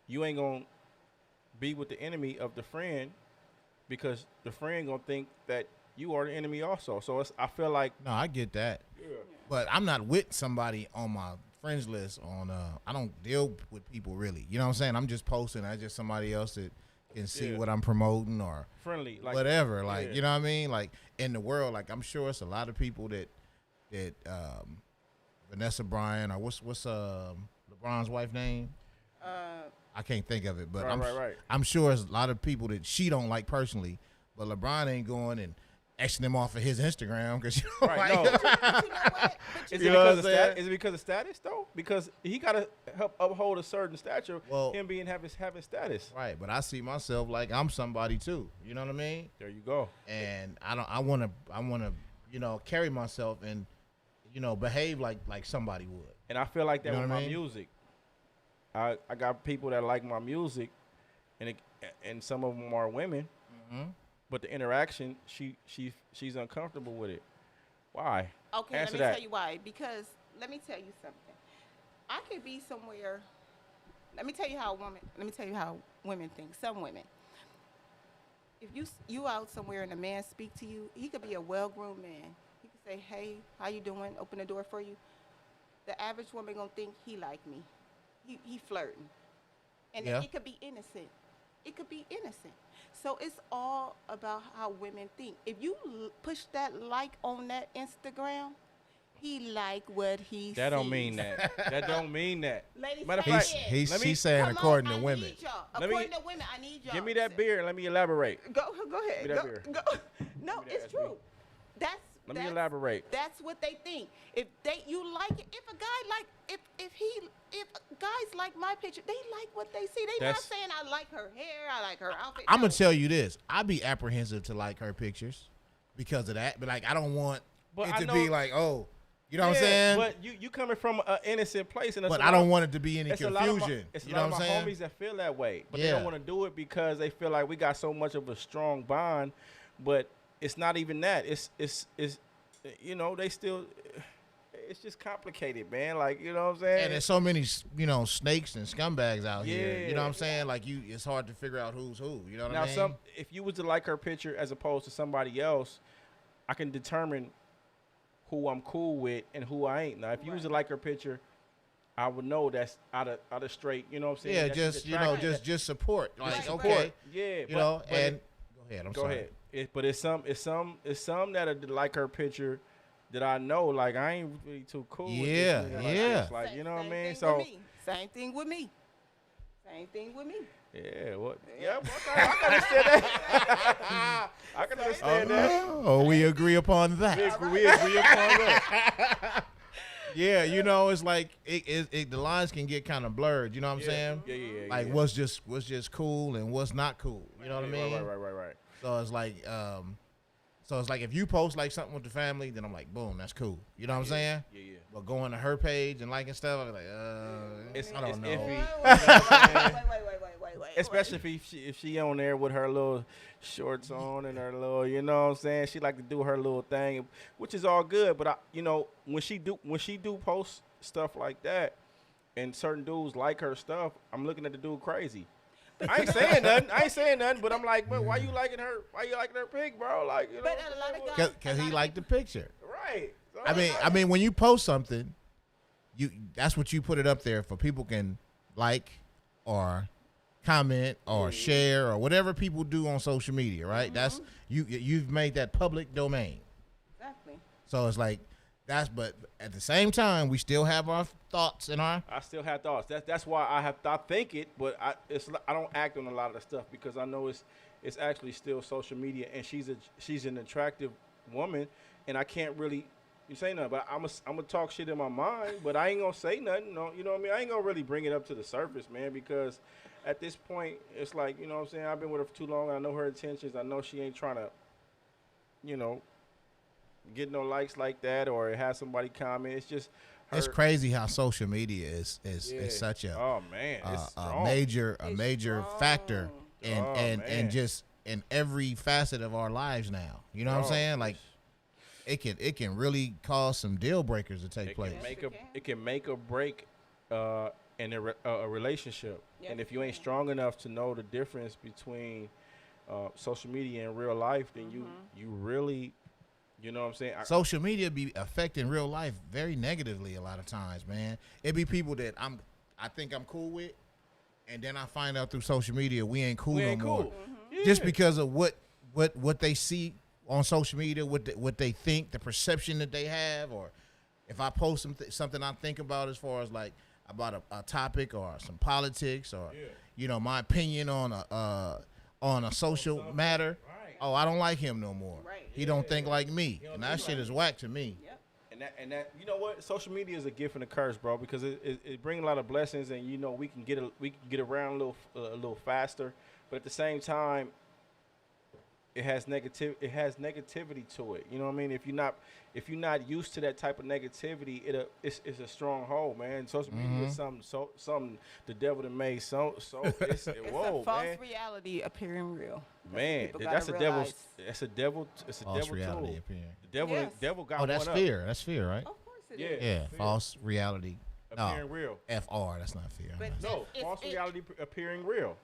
you ain't gonna be with the enemy of the friend, because the friend gonna think that you are the enemy also. So I feel like No, I get that. Yeah. But I'm not with somebody on my friends list on I don't deal with people really. You know what I'm saying? I'm just posting. I just somebody else that can see what I'm promoting or friendly, like whatever. Like, yeah. you know what I mean? Like in the world, like I'm sure it's a lot of people that Vanessa Bryan or what's LeBron's wife name? I can't think of it, but right. I'm sure it's a lot of people that she don't like personally, but LeBron ain't going and Xing them off of his Instagram because you know, Right, like, But you know what? Is You it know what because of I'm saying? is it because of status though? Because he gotta help uphold a certain stature. Well- him being having status. right. But I see myself like I'm somebody too. You know what I mean? There you go. And I want to you know, carry myself and you know, behave like somebody would. And I feel like that You know with what I my mean? music. I got people that like my music, and some of them are women. Mm-hmm. But the interaction, she's uncomfortable with it. Why? Okay, Answer let me that. tell you why. Because let me tell you something. I could be somewhere. Let me tell you how women think. Some women. If you out somewhere and a man speak to you, he could be a well-groomed man. He could say, "Hey, how you doing?" Open the door for you. The average woman gonna think he like me. He flirting, and Yeah. it could be innocent. It could be innocent. So it's all about how women think. If you push that like on that Instagram, he like what he That don't sees. mean that. That don't mean that. Ladies, Matter of say fact, it. let me- She's saying Come on, according to I women. need y'all. Let me- According to women, I need y'all. Give me that beer and let me elaborate. Go ahead. Give me that Go, beer. go. No, Give me that, it's true. Let me elaborate. That's what they think. If you like it, if a guy like if guys like my picture, they like what they see. They not That's- saying I like her hair, I like her outfit. I'm No. gonna tell you this. I'd be apprehensive to like her pictures because of that. But like I don't want But it I to know- be like, oh, You know what I'm saying? But you coming from an innocent place, and But I don't want it to be any it's confusion. It's you a know lot what of I'm my saying? homies that feel that way, but they Yeah. don't want to do it because they feel like we got so much of a strong bond. But it's not even that. It's you know, they still. It's just complicated, man. Like, you know what I'm saying? And there's so many, snakes and scumbags out here. You know what I'm Yeah. saying? Like it's hard to figure out who's who. You know what Now, I mean? if you was to like her picture as opposed to somebody else, I can determine who I'm cool with and who I ain't. Now, if you was to like her picture, I would know that's out of straight. You know what I'm saying? Yeah, That's just attractive. support. Like Support. okay, Yeah, go ahead. I'm go sorry. ahead. But it's some that like her picture that I know. Like, I ain't really too cool. Yeah, with this nigga like yeah. this. Like, you know what I mean? Same So. thing with me. Same thing with me. Yeah, what? Yeah, I can understand that. I can understand that. Oh, we agree upon that. We agree upon that. Yeah, it's like the lines can get kind of blurred. You know what I'm saying? Yeah. Like what's just cool and what's not cool. You know what I mean? Right. So it's like, if you post like something with the family, then I'm like, boom, that's cool. You know what I'm saying? Yeah. But going to her page and liking stuff, I'm like, I don't know. Wait. Especially if she on there with her little shorts on and her little, you know what I'm saying? She like to do her little thing, which is all good. But when she do post stuff like that, and certain dudes like her stuff, I'm looking at the dude crazy. I ain't saying nothing. But I'm like, but why you liking her? Why you liking her pic, bro? Like, you know, But a lot of guys, Because he liked the picture. right. So I mean, when you post something, that's what you put it up there for people can like or comment or share or whatever people do on social media, right? That's you've made that public domain. exactly. So it's like but at the same time, we still have our thoughts and our. I still have thoughts. That's why I think it, but I don't act on a lot of the stuff because I know it's actually still social media, and she's an attractive woman, and I can't really say nothing. But I'm gonna talk shit in my mind, but I ain't gonna say nothing. No, you know what I mean? I ain't gonna really bring it up to the surface, man, because at this point, it's like, you know what I'm saying? I've been with her for too long. I know her intentions. I know she ain't trying to, get no likes like that or have somebody comment. It's just her. It's crazy how social media is such a it's a strong. major Strong. factor Oh, and man. just in every facet of our lives now. You know what I'm Oh, saying? Like it can really cause some deal breakers to take place. It can make or break in a relationship. Yes, And if it you ain't can. strong enough to know the difference between social media and real life, then you really, you know what I'm saying? Social media be affecting real life very negatively a lot of times, man. It be people that I think I'm cool with, and then I find out through social media we ain't cool we no ain't more. cool. Yeah. Just because of what they see on social media, what they think, the perception that they have, or if I post something I think about as far as like about a topic or some politics or my opinion on a social matter. Right. Oh, I don't like him no more. Right. He don't think like me, and that shit is whack to me. Yep. And that you know what? Social media is a gift and a curse, bro, because it brings a lot of blessings, and we can get around a little faster, but at the same time, it has negativity to it. You know what I mean? If you're not used to that type of negativity, it's a stronghold, man. Social media is something the devil done made. So it's It's whoa, a false man. reality appearing real. Man, People that's a gotta devil. realize. That's a devil. It's a False devil reality tool. appearing. The Yes. devil got Oh, that's one fear. That's fear, right? Of course it Yeah. is. Yeah, fear. false reality. No, Appearing real. FR. That's not fear. But No, It's- false it- reality appearing real.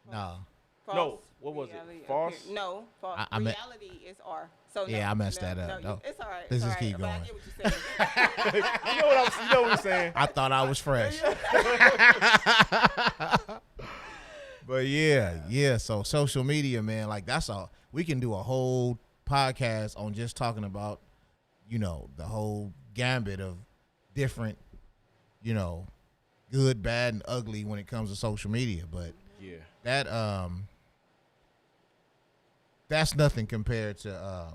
No. False No, what was it? reality False? No, false. I meant- reality is R. So Yeah, no, I messed no, that up. No, No. it's all right. Let's it's all just keep right, but I going. get what you're saying. You know what I'm saying? I thought I was fresh. But yeah. So social media, man, like that's all. We can do a whole podcast on just talking about, the whole gambit of different, good, bad, and ugly when it comes to social media. But Yeah. that's nothing compared to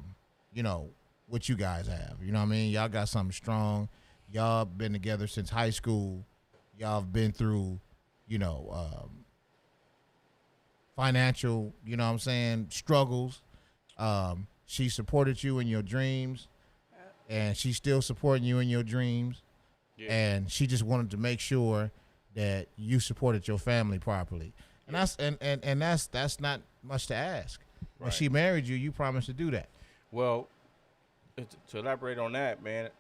what you guys have. You know what I mean? Y'all got something strong. Y'all been together since high school. Y'all have been through, financial, you know what I'm saying, struggles. She supported you in your dreams. and she's still supporting you in your dreams, and she just wanted to make sure that you supported your family properly. And that's not much to ask. When she married you, you promised to do that. Well, to elaborate on that, man,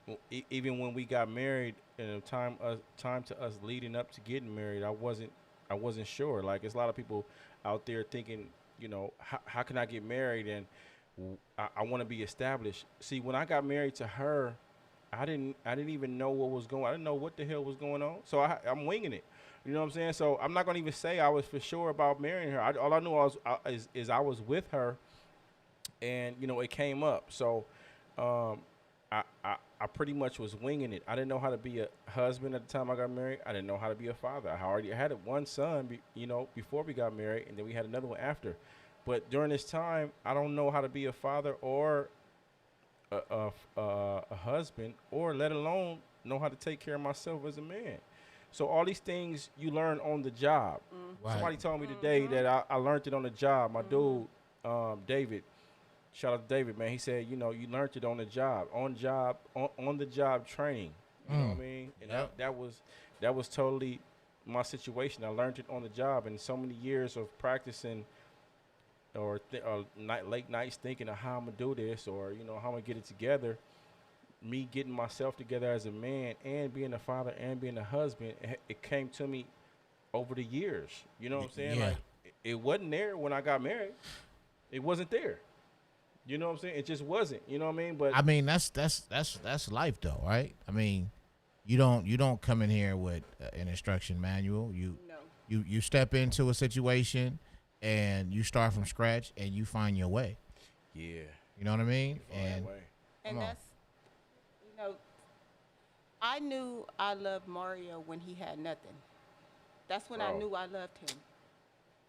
even when we got married, and the time to us leading up to getting married, I wasn't sure. Like, there's a lot of people out there thinking, you know, how can I get married, and I want to be established. See, when I got married to her, I didn't even know what was going on. I didn't know what the hell was going on. So I'm winging it. You know what I'm saying? So I'm not going to even say I was for sure about marrying her. All I knew is I was with her, and, you know, it came up. So I pretty much was winging it. I didn't know how to be a husband at the time I got married. I didn't know how to be a father. I already had one son, you know, before we got married, and then we had another one after. But during this time, I don't know how to be a father or a husband, or let alone know how to take care of myself as a man. So all these things you learn on the job. Right. Somebody told me today that I learned it on the job. My dude, David, shout out to David, man. He said, you know, you learned it on the job, on the job training. You know what I mean? And that was totally my situation. I learned it on the job, and so many years of practicing or late nights thinking of how I'm gonna do this, or, you know, how I'm gonna get it together. Me getting myself together as a man and being a father and being a husband, it came to me over the years. You know what I'm saying? Yeah. Like, it wasn't there when I got married. It wasn't there. You know what I'm saying? It just wasn't. You know what I mean? But I mean, that's life, though, right? I mean, you don't come in here with an instruction manual. You step into a situation and you start from scratch and you find your way. Yeah. You know what I mean? And that's, you know, I knew I loved Mario when he had nothing. That's when I knew I loved him.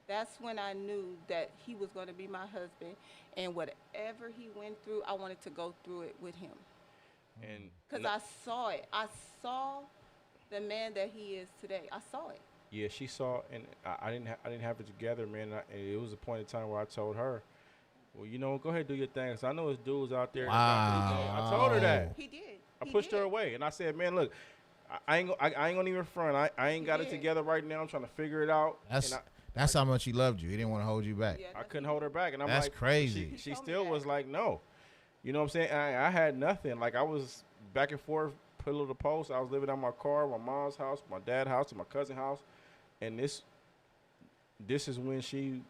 That's when I knew that he was going to be my husband, and whatever he went through, I wanted to go through it with him. And because I saw it. I saw the man that he is today. I saw it. Yeah, she saw, and I didn't have it together, man. It was a point in time where I told her, well, you know, go ahead and do your thing. Cause I know there's dudes out there. Wow. I told her that. He did. I pushed her away, and I said, man, look, I ain't gonna even front. I ain't got it together right now. I'm trying to figure it out. That's how much he loved you. He didn't want to hold you back. Yeah, I couldn't hold her back, and I'm That's like, crazy. She still was like, no. You know what I'm saying? I had nothing. Like, I was back and forth, pillow to post. I was living out my car, my mom's house, my dad's house, and my cousin's house. And this is when she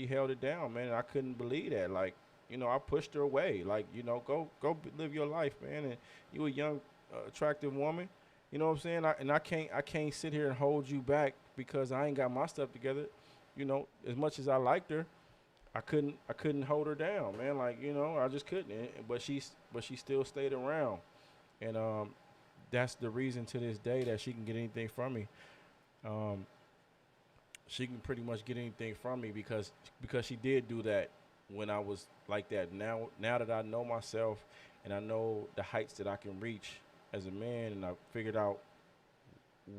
held it down, man. And I couldn't believe that. Like, you know, I pushed her away. Like, you know, go live your life, man. And you a young, attractive woman. You know what I'm saying? I can't sit here and hold you back because I ain't got my stuff together. You know, as much as I liked her, I couldn't hold her down, man. Like, you know, I just couldn't. But she still stayed around, and that's the reason to this day that she can get anything from me. She can pretty much get anything from me because she did do that when I was like that. Now that I know myself and I know the heights that I can reach as a man, and I figured out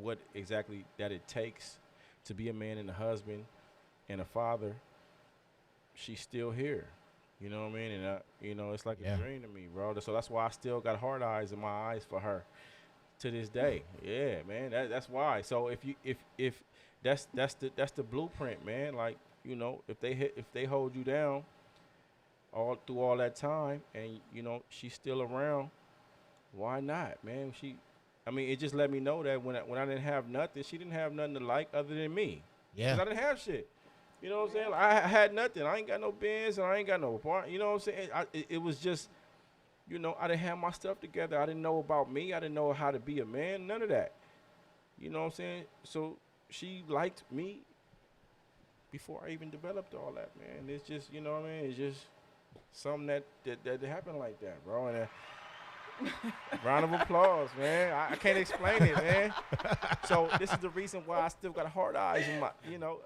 what exactly that it takes to be a man and a husband and a father, she's still here. You know what I mean? And you know, it's like a dream to me, bro. So that's why I still got hard eyes in my eyes for her to this day. Yeah, man. That's why. So if that's the blueprint, man. Like, you know, if they hold you down all through all that time, and, you know, she's still around, why not, man? It just let me know that when I didn't have nothing, she didn't have nothing to like other than me. Yeah. 'Cause I didn't have shit. You know what I'm saying? Like, I had nothing. I ain't got no Benz, and I ain't got no apartment. You know what I'm saying? It was just, you know, I didn't have my stuff together. I didn't know about me. I didn't know how to be a man. None of that. You know what I'm saying? So she liked me before I even developed all that, man. It's just, you know what I mean? It's just something that happened like that, bro. And round of applause, man. I can't explain it, man. So this is the reason why I still got hard eyes in my, you know,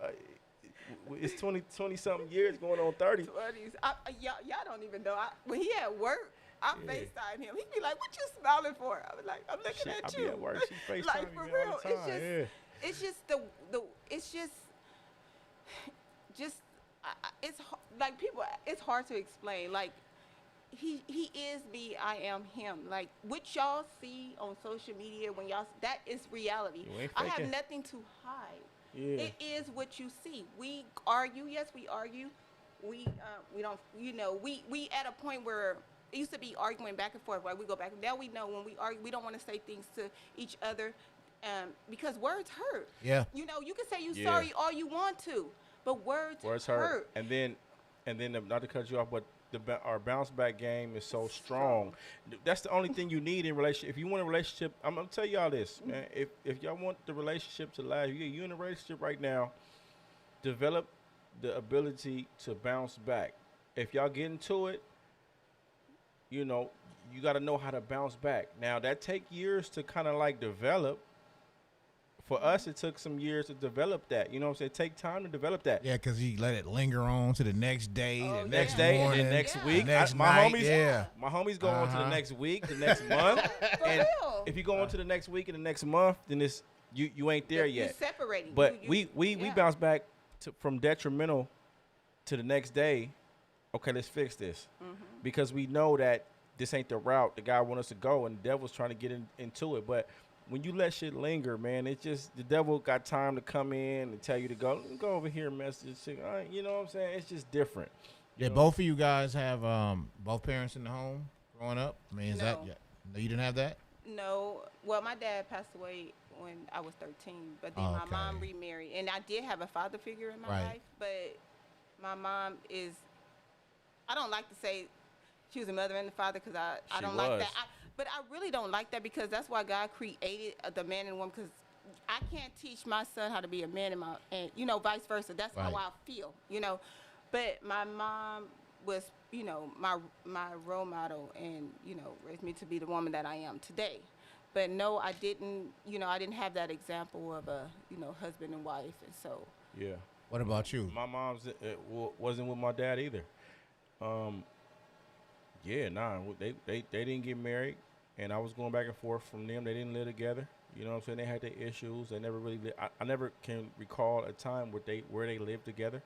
it's 20 something years going on 30. 20s. Y'all don't even know. When he at work, I FaceTime him. He'd be like, "What you smiling for?" I was like, "I'm looking at I you." be at work. She FaceTime like, for me real. all the time. It's just it's like people. It's hard to explain. Like, he is me, I am him. Like what y'all see on social media when y'all that is reality. You ain't I have faking. nothing to hide. Yeah. It is what you see. We argue, yes, we argue. We don't, we at a point where it used to be arguing back and forth, right? We go back. Now we know when we argue, we don't want to say things to each other, because words hurt. Yeah. You can say you Yeah. sorry all you want to, but words hurt. And then not to cut you off, but our bounce back game is so strong. That's the only thing you need in relationship. If you want a relationship, I'm gonna tell y'all this, man. If y'all want the relationship to last, you in a relationship right now, develop the ability to bounce back. If y'all get into it, you got to know how to bounce back. Now that take years to kind of like develop. For us, it took some years to develop that. You know what I'm saying? Take time to develop that. Yeah, because you let it linger on to the next day, Oh, the Next next day morning, and then next week. next my night. homies, Yeah. my homies go on to the Uh-huh. next week, the next month. For And real. if you go on to the next week and the next month, then it's you ain't there You're yet. separating. But You- we yeah. bounce back from detrimental to the next day. Okay, let's fix this, because we know that this ain't the route the guy want us to go, and the devil's trying to get into it. But when you let shit linger, man, it's just the devil got time to come in and tell you to go over here and mess this shit. You know what I'm saying? It's just different. Yeah, both of you guys have both parents in the home growing up. I mean, is that No. no? You didn't have that. No, well, my dad passed away when I was 13, but then my Okay. mom remarried, and I did have a father figure in my Right. life, but my mom is, I don't like to say she was a mother and a father, because I She don't like was. that. But I really don't like that, because that's why God created the man and woman, because I can't teach my son how to be a man and vice versa. That's how Right. I feel, But my mom was, my role model, and, raised me to be the woman that I am today. But no, I didn't have that example of a, husband and wife. And so, Yeah. What about you? My mom's wasn't with my dad either. Yeah, nah, they didn't get married, and I was going back and forth from them. They didn't live together. You know what I'm saying? They had their issues. They never really I never can recall a time where they lived together.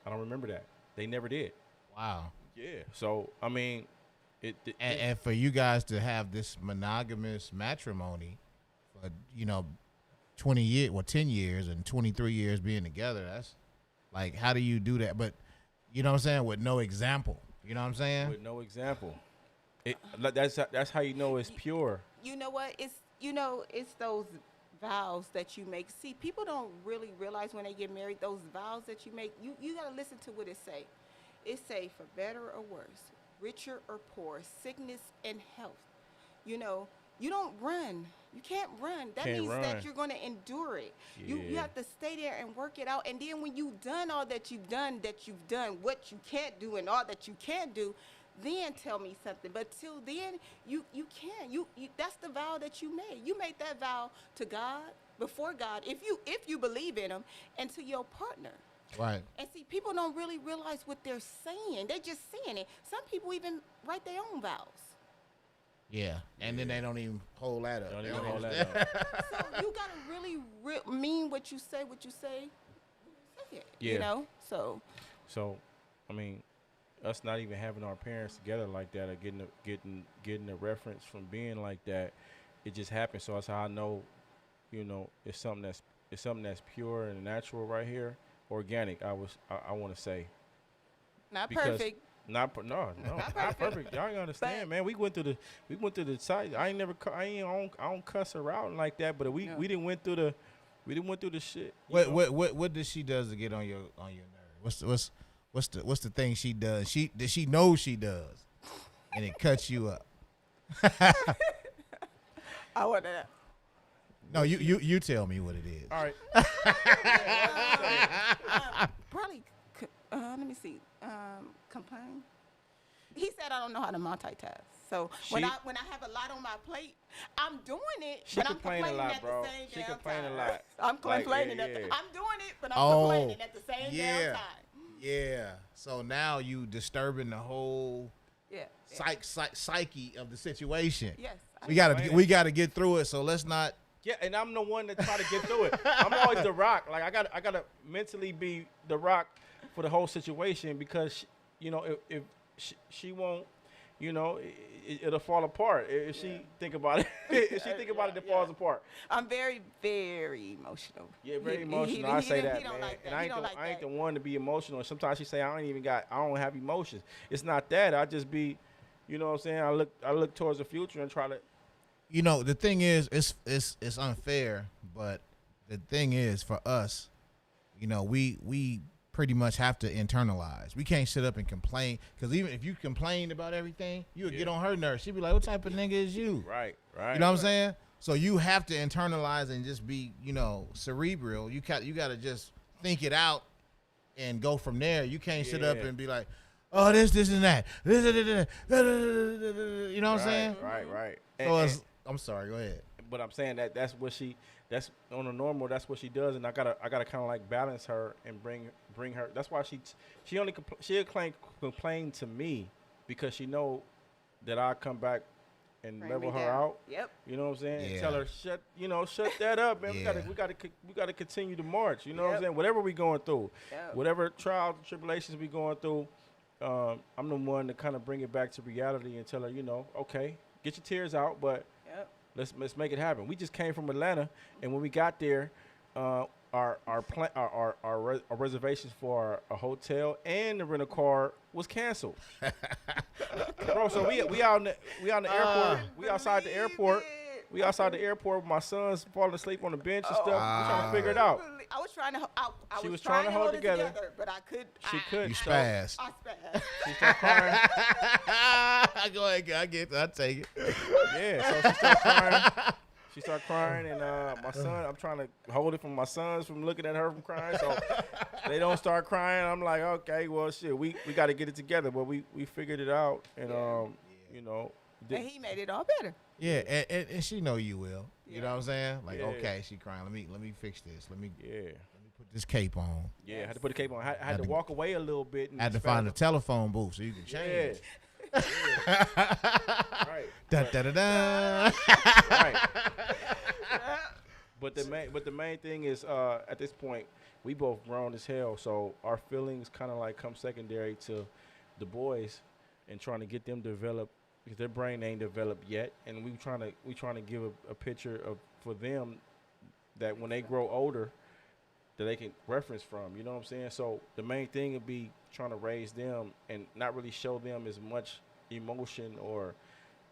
I don't remember that. They never did. Wow. Yeah. So I mean, And for you guys to have this monogamous matrimony for 20 years, 10 years, and 23 years being together, that's like, how do you do that? But you know what I'm saying, with no example. You know what I'm saying? with no example, that's how you know it's pure. you know what? It's those vows that you make. See, people don't really realize when they get married, those vows that you make, you got to listen to what it say. It say, for better or worse, richer or poor, sickness and health. You don't run. You can't run. That Can't means run. that you're going to endure it. You Yeah. have to stay there and work it out. And then when you've done all that you've done, what you can't do and all that you can do, then tell me something. But till then, you can't. You that's the vow that you made. You made that vow to God, before God, if you believe in Him, and to your partner. Right. And see, people don't really realize what they're saying. They're just saying it. Some people even write their own vows. Yeah. And then they don't even hold that up. Don't They even don't hold even- that up. So you gotta really mean what you say. Say it. Yeah. So So, I mean, us not even having our parents together like that, or getting a reference from being like that, it just happened. So that's how I know, it's something that's pure and natural right here, organic. I want to say, not because perfect. not perfect. Y'all ain't understand, man. We went through the side. I don't cuss her out like that, but we didn't went through the shit. you know? What does she does to get on your nerve? What's the thing she does? She knows she does, and it cuts you up. I want to. No, you tell me what it is. All right. Probably. Let me see. Complain. He said I don't know how to multitask. So when I have a lot on my plate, I'm doing it, She but I'm complain a complaining lot, at bro. the same She damn complain a time. lot. I'm Like, complaining yeah, at the. yeah. I'm doing it, but I'm Oh, complaining at the same damn time. Yeah. So now you disturbing the whole Yeah. psyche of the situation. Yes. We gotta get through it. So let's not. Yeah, and I'm the one that try to get through it. I'm always the rock. Like I gotta mentally be the rock for the whole situation, because if she won't, you know, it'll fall apart if she think about it. If she think about it, it falls apart. I'm very, very emotional. Yeah, very He- emotional. he- I he say don't- that, he don't man. like that. And I He ain't don't the like I ain't that. the one to be emotional. Sometimes she say I don't have emotions. It's not that. I just be, you know what I'm saying. I look towards the future and try to. You know, the thing is, it's unfair, but the thing is, for us, you know, we pretty much have to internalize. We can't sit up and complain, because even if you complain about everything, you would get on her nerves. She'd be like, "What type of nigga is you?" Right. You know what I'm saying? So you have to internalize and just be, you know, cerebral. You got to just think it out and go from there. You can't sit up and be like, "Oh, this and that." You know what I'm saying? Right. So I'm sorry. Go ahead. But I'm saying that's on a normal. That's what she does, and I gotta kind of like balance her and bring her. That's why she'll complain to me, because she know that I come back and Bring level me her down. out. Yep. You know what I'm saying? And Yeah. tell her shut that up, man. Yeah. We gotta continue to march. You know what I'm Yep. saying? Whatever we going through, Yep. whatever trials and tribulations we going through, I'm the one to kind of bring it back to reality and tell her, you know, okay, get your tears out, but Yep. let's make it happen. We just came from Atlanta, and when we got there, our reservations for a hotel and the rental car was canceled. Bro, so we out in the airport. We outside the airport. We outside the airport with my sons falling asleep on the bench and stuff. We trying to figure it out. I was trying to. I She was trying to hold it together, but I could. She couldn't. You spazzed. I spazzed. She started crying. Go ahead. I take it. Yeah, so she started crying. She started crying, and my son, I'm trying to hold it from my sons from looking at her from crying, so they don't start crying. I'm like, okay, well, shit, we got to get it together, but we figured it out, and you know. And he made it all better. Yeah, and she know you will. You know what I'm saying? Like, Yeah. okay, she crying. Let me fix this. Let me Yeah. put this cape on. Yeah, I had to put the cape on. I had Had to to- walk away a little bit. And I had to just find a fast- telephone booth so you can change. Yeah. Right. Da da da da. Right. But the main thing is, at this point, we both grown as hell, so our feelings kind of like come secondary to the boys, and trying to get them developed, because their brain ain't developed yet, and we trying to give a picture of for them that when they grow older, that they can reference from. You know what I'm saying? So the main thing would be trying to raise them and not really show them as much emotion or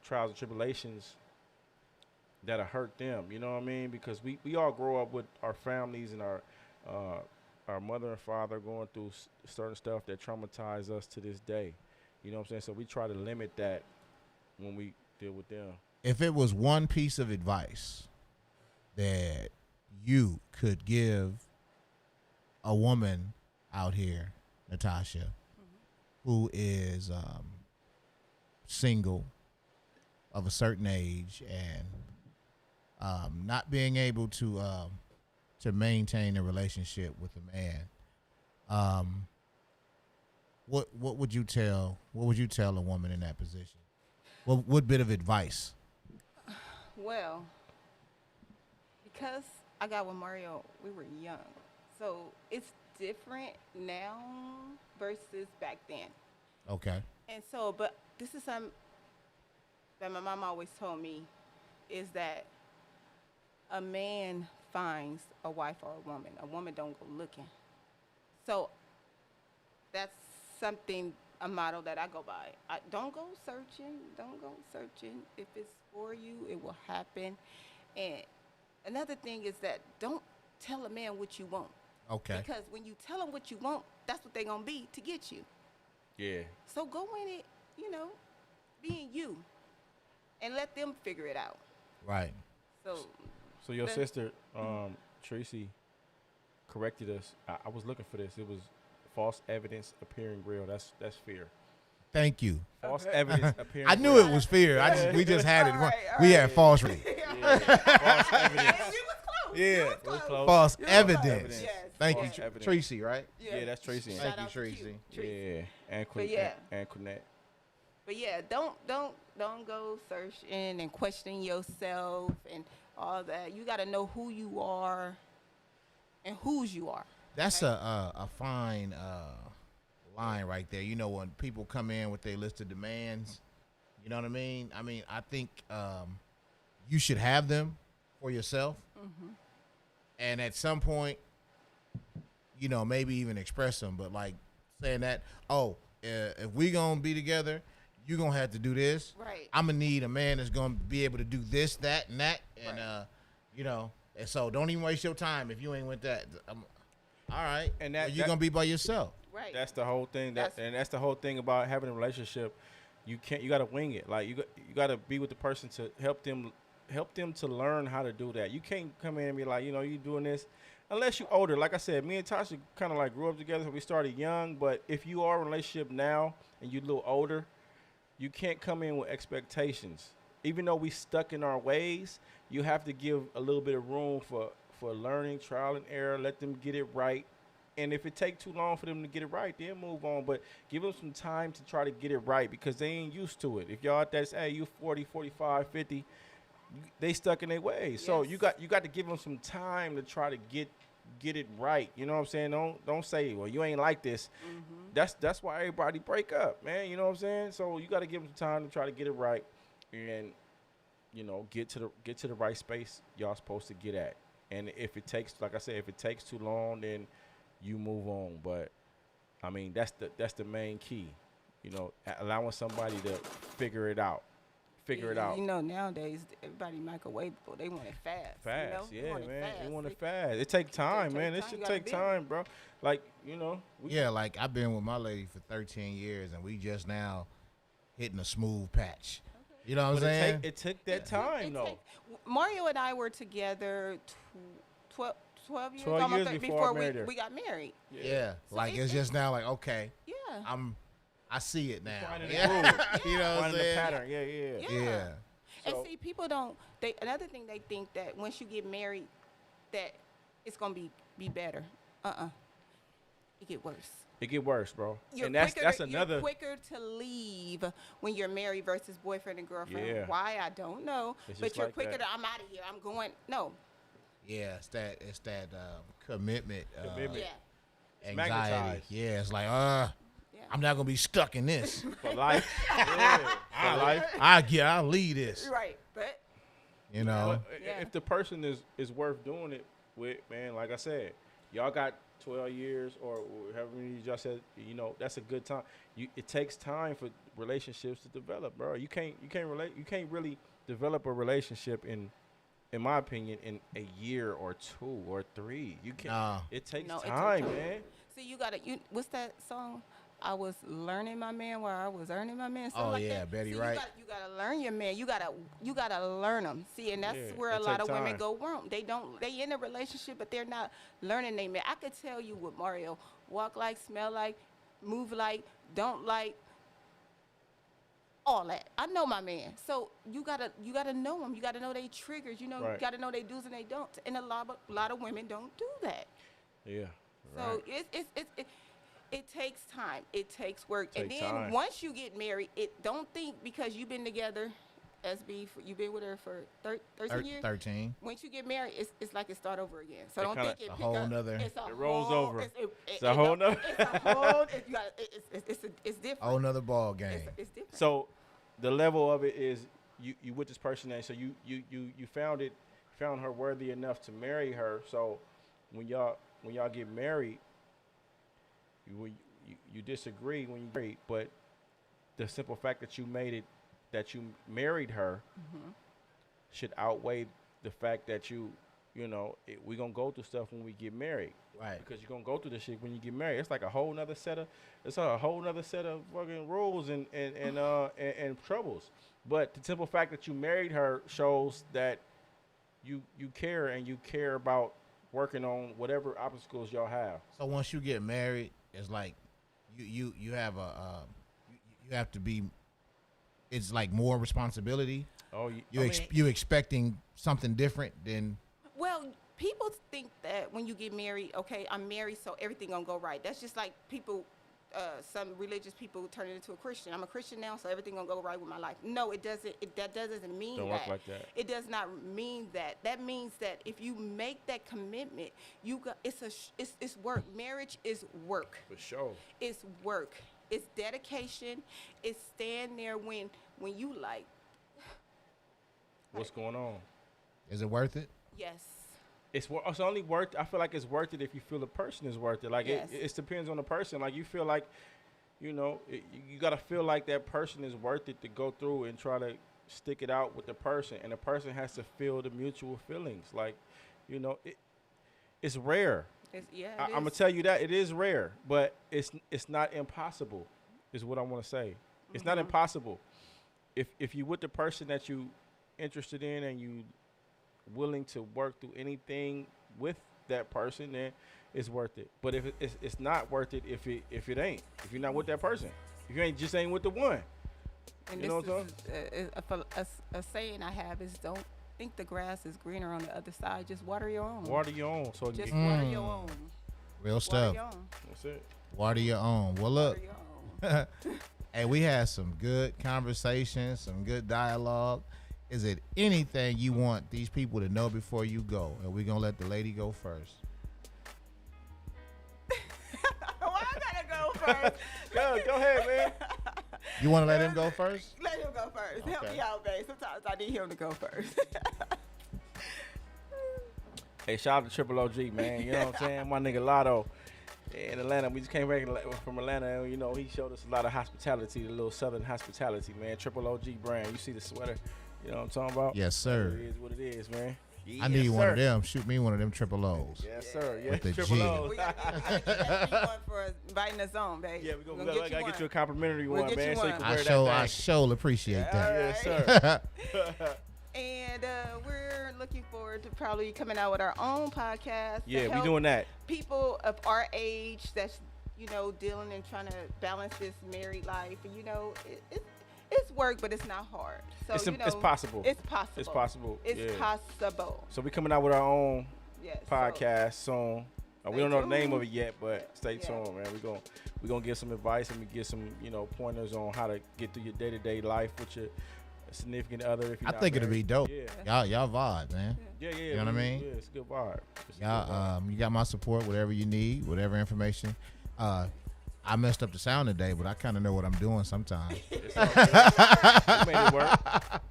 trials and tribulations that'll hurt them. You know what I mean? Because we all grow up with our families and our mother and father going through certain stuff that traumatize us to this day. You know what I'm saying? So we try to limit that when we deal with them. If it was one piece of advice that you could give a woman out here, Natasha, who is single, of a certain age, and not being able to maintain a relationship with a man, what would you tell a woman in that position? What bit of advice? Well, because I got with Mario, we were young, so it's different now versus back then. Okay. And so, but this is something that my mom always told me, is that a man finds a wife or a woman. A woman don't go looking. So that's something, a motto that I go by. Don't go searching. Don't go searching. If it's for you, it will happen. And another thing is that don't tell a man what you want. Okay. Because when you tell them what you want, that's what they're going to be to get you. Yeah. So go in it, being you, and let them figure it out. Right. So your The- sister, Tracy, corrected us. I was looking for this. It was false evidence appearing real. That's fear. Thank you. False evidence appearing. I knew real. it was fear. We just had it. All right, all We right. had false False evidence. You was close. Yeah, You it was close. false You're evidence. Yes, Thank False you, evidence. Tracy. Right. Yeah, that's Tracy. Shout Thank you, out to Tracy. Yeah, and But yeah. and Quinette. But yeah, don't go searching and questioning yourself and all that. You got to know who you are and whose you are. That's Okay. a fine line right there. You know, when people come in with their list of demands, You know what I mean? I think you should have them for yourself, and at some point, maybe even express them. But like saying that, if we gonna be together, you gonna have to do this. Right. I'm gonna need a man that's gonna be able to do this, that, and that, and and so don't even waste your time if you ain't with that. All right, And you're gonna be by yourself. Right. That's the whole thing. That's the whole thing about having a relationship. You got to wing it. Like you got to be with the person to help them to learn how to do that. You can't come in and be like, you doing this unless you're older. Like I said, me and Tasha kind of like grew up together. So we started young, but if you are in a relationship now and you're a little older, you can't come in with expectations. Even though we stuck in our ways, you have to give a little bit of room for learning, trial and error. Let them get it right. And if it take too long for them to get it right, then move on. But give them some time to try to get it right because they ain't used to it. If y'all at that, hey, you 40, 45, 50, they stuck in their ways. Yes. So you got to give them some time to try to get it right. You know what I'm saying? Don't say, well, you ain't like this. That's why everybody break up, man. You know what I'm saying? So you got to give them some time to try to get it right, and get to the right space y'all supposed to get at. And if it takes, like I said, if it takes too long, then you move on. But I mean, that's the main key. Allowing somebody to figure it out. Nowadays everybody microwavable. They want it fast. Fast, They yeah, want it man. fast. They want it fast. It take time, man. It should take time, bro. Like, Like I've been with my lady for 13 years, and we just now hitting a smooth patch. You know what I'm saying? It took that time, though. Mario and I were together 12 years, 12 almost years before I married her. we got married. Yeah. So Like it's just now like, okay, Yeah. I see it now. Finding Yeah. the groove. You know what I'm Finding the saying? pattern. Yeah. And So- see, people don't. Another thing they think that once you get married, that it's gonna be better. It get worse. It get worse, bro. You're And that's you're another. quicker to leave when you're married versus boyfriend and girlfriend. Yeah. Why I don't know, It's but just you're like quicker that. to I'm out of here. I'm going. No. Yeah, it's that commitment, Commitment. Yeah. anxiety. magnetized. Yeah, it's like, Yeah. I'm not gonna be stuck in this. For life. Yeah. For life. I'll leave this. Right. But You know. But Yeah. if the person is worth doing it with, man, like I said, y'all got 12 years or however many years y'all said, that's a good time. It takes time for relationships to develop, bro. You can't really develop a relationship in my opinion, in a year or 2 or 3. You can't. Nah. It takes No, it takes time, time. man. see, what's that song? I was learning my man while I was earning my man. Oh, Like yeah, that. Betty See, Wright. You gotta learn your man. You gotta learn them. See, and that's Yeah, where a it lot take of women time. go wrong. They in a relationship, but they're not learning their man. I could tell you with Mario, walk like, smell like, move like, don't like, all that. I know my man. So you gotta know him. You gotta know they triggers. You Right. gotta know they do's and they don'ts. And a lot of women don't do that. Yeah. So Right. it takes time. It takes work. And Takes then time. once you get married, don't think because you've been together, you've been with her for 13 years. 13. Once you get married, it's like it start over again. So It don't kinda- think it a pick whole up. nother- It's a It rolls whole- over. It's a whole nother- It's a whole. It's different. Whole nother ball game. It's different. So the level of it is you with this person, and so you found her worthy enough to marry her. So when y'all get married, you disagree when you married, but the simple fact that you married her should outweigh the fact that we're gonna go through stuff when we get married. Right. Because you're gonna go through this shit when you get married. It's like a whole nother set of fucking rules and troubles. But the simple fact that you married her shows that you care, and you care about working on whatever obstacles y'all have. So once you get married, it's like you have you have to be. It's like more responsibility. Oh, You expecting something different than. Well, people think that when you get married, okay, I'm married, so everything gonna go right. That's just like people, some religious people turn it into a Christian. I'm a Christian now, so everything gonna go right with my life. No, it doesn't. That doesn't mean Don't that. work like that. It does not mean that. That means that if you make that commitment, it's work. Marriage is work. for sure. It's work. It's dedication. It's stand there when when you like, What's going on? Is it worth it? yes, It's only worth. I feel like it's worth it if you feel the person is worth it. Like Yes. it depends on the person. Like you feel like, you know, you gotta feel like that person is worth it to go through and try to stick it out with the person, and the person has to feel the mutual feelings. Like, you know, it's rare. I'm gonna tell you that it is rare, but it's not impossible. Is what I want to say. It's not impossible. If you with the person that you interested in and you willing to work through anything with that person, then it's worth it. But if it's not worth it, if it ain't, if you're not with that person, if you ain't with the one, And you know this what I'm is a saying I have is don't think the grass is greener on the other side. Just water your own. water your own. So Just you, water your own. Real Water stuff. your own. that's it. Water your own. Well, look. Water your own. Hey, we had some good conversations, some good dialogue. Is it anything you want these people to know before you go? And we're going to let the lady go first. Why I gotta go first? Go ahead, man. You want to let him go first? Let him go first. Help Okay. me out, babe. Sometimes I need him to go first. Hey, shout out to Triple OG, man. You know what I'm saying? My nigga Lotto in Atlanta. We just came back from Atlanta, and you know he showed us a lot of hospitality, the little southern hospitality, man. Triple OG brand. You see the sweater? You know what I'm talking about? Yes, sir. It is what it is, man. I need Yes, one of sir. them. Shoot me one of them triple O's. Yes, sir. Yeah, With the Triple G. O's. we gotta get you one for inviting us on, babe. Yeah, we gotta get you a complimentary We'll one, get you man. So you one. can I wear sure that thing. appreciate that. Yes, sir. And we're looking forward to probably coming out with our own podcast. to Yeah, we help doing that. People of our age that's, you know, dealing and trying to balance this married life. And, you know, it's work, but it's not hard. So, It's you know, it's possible. It's possible. It's possible. It's yeah. possible. So we coming out with our own Yes. podcast soon. We Stay don't know the name tuned. of it yet, but stay Yeah. tuned, man. We gonna give some advice and we get some, you know, pointers on how to get through your day-to-day life with your significant other. If you're I not think it'll be married. dope. Yeah, Y'all vibe, man. yeah. You know what I mean? Yeah, it's a good vibe. It's a good vibe. Y'all, you got my support, whatever you need, whatever information. I messed up the sound today, but I kind of know what I'm doing sometimes. It's all good.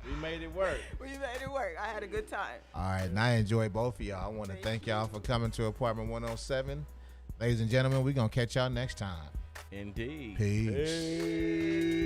We made it work. We made it work. I had a good time. All right, and I enjoy both of y'all. I want to thank y'all for coming to Apartment 107. Ladies and gentlemen, we're going to catch y'all next time. Indeed. Peace. Peace.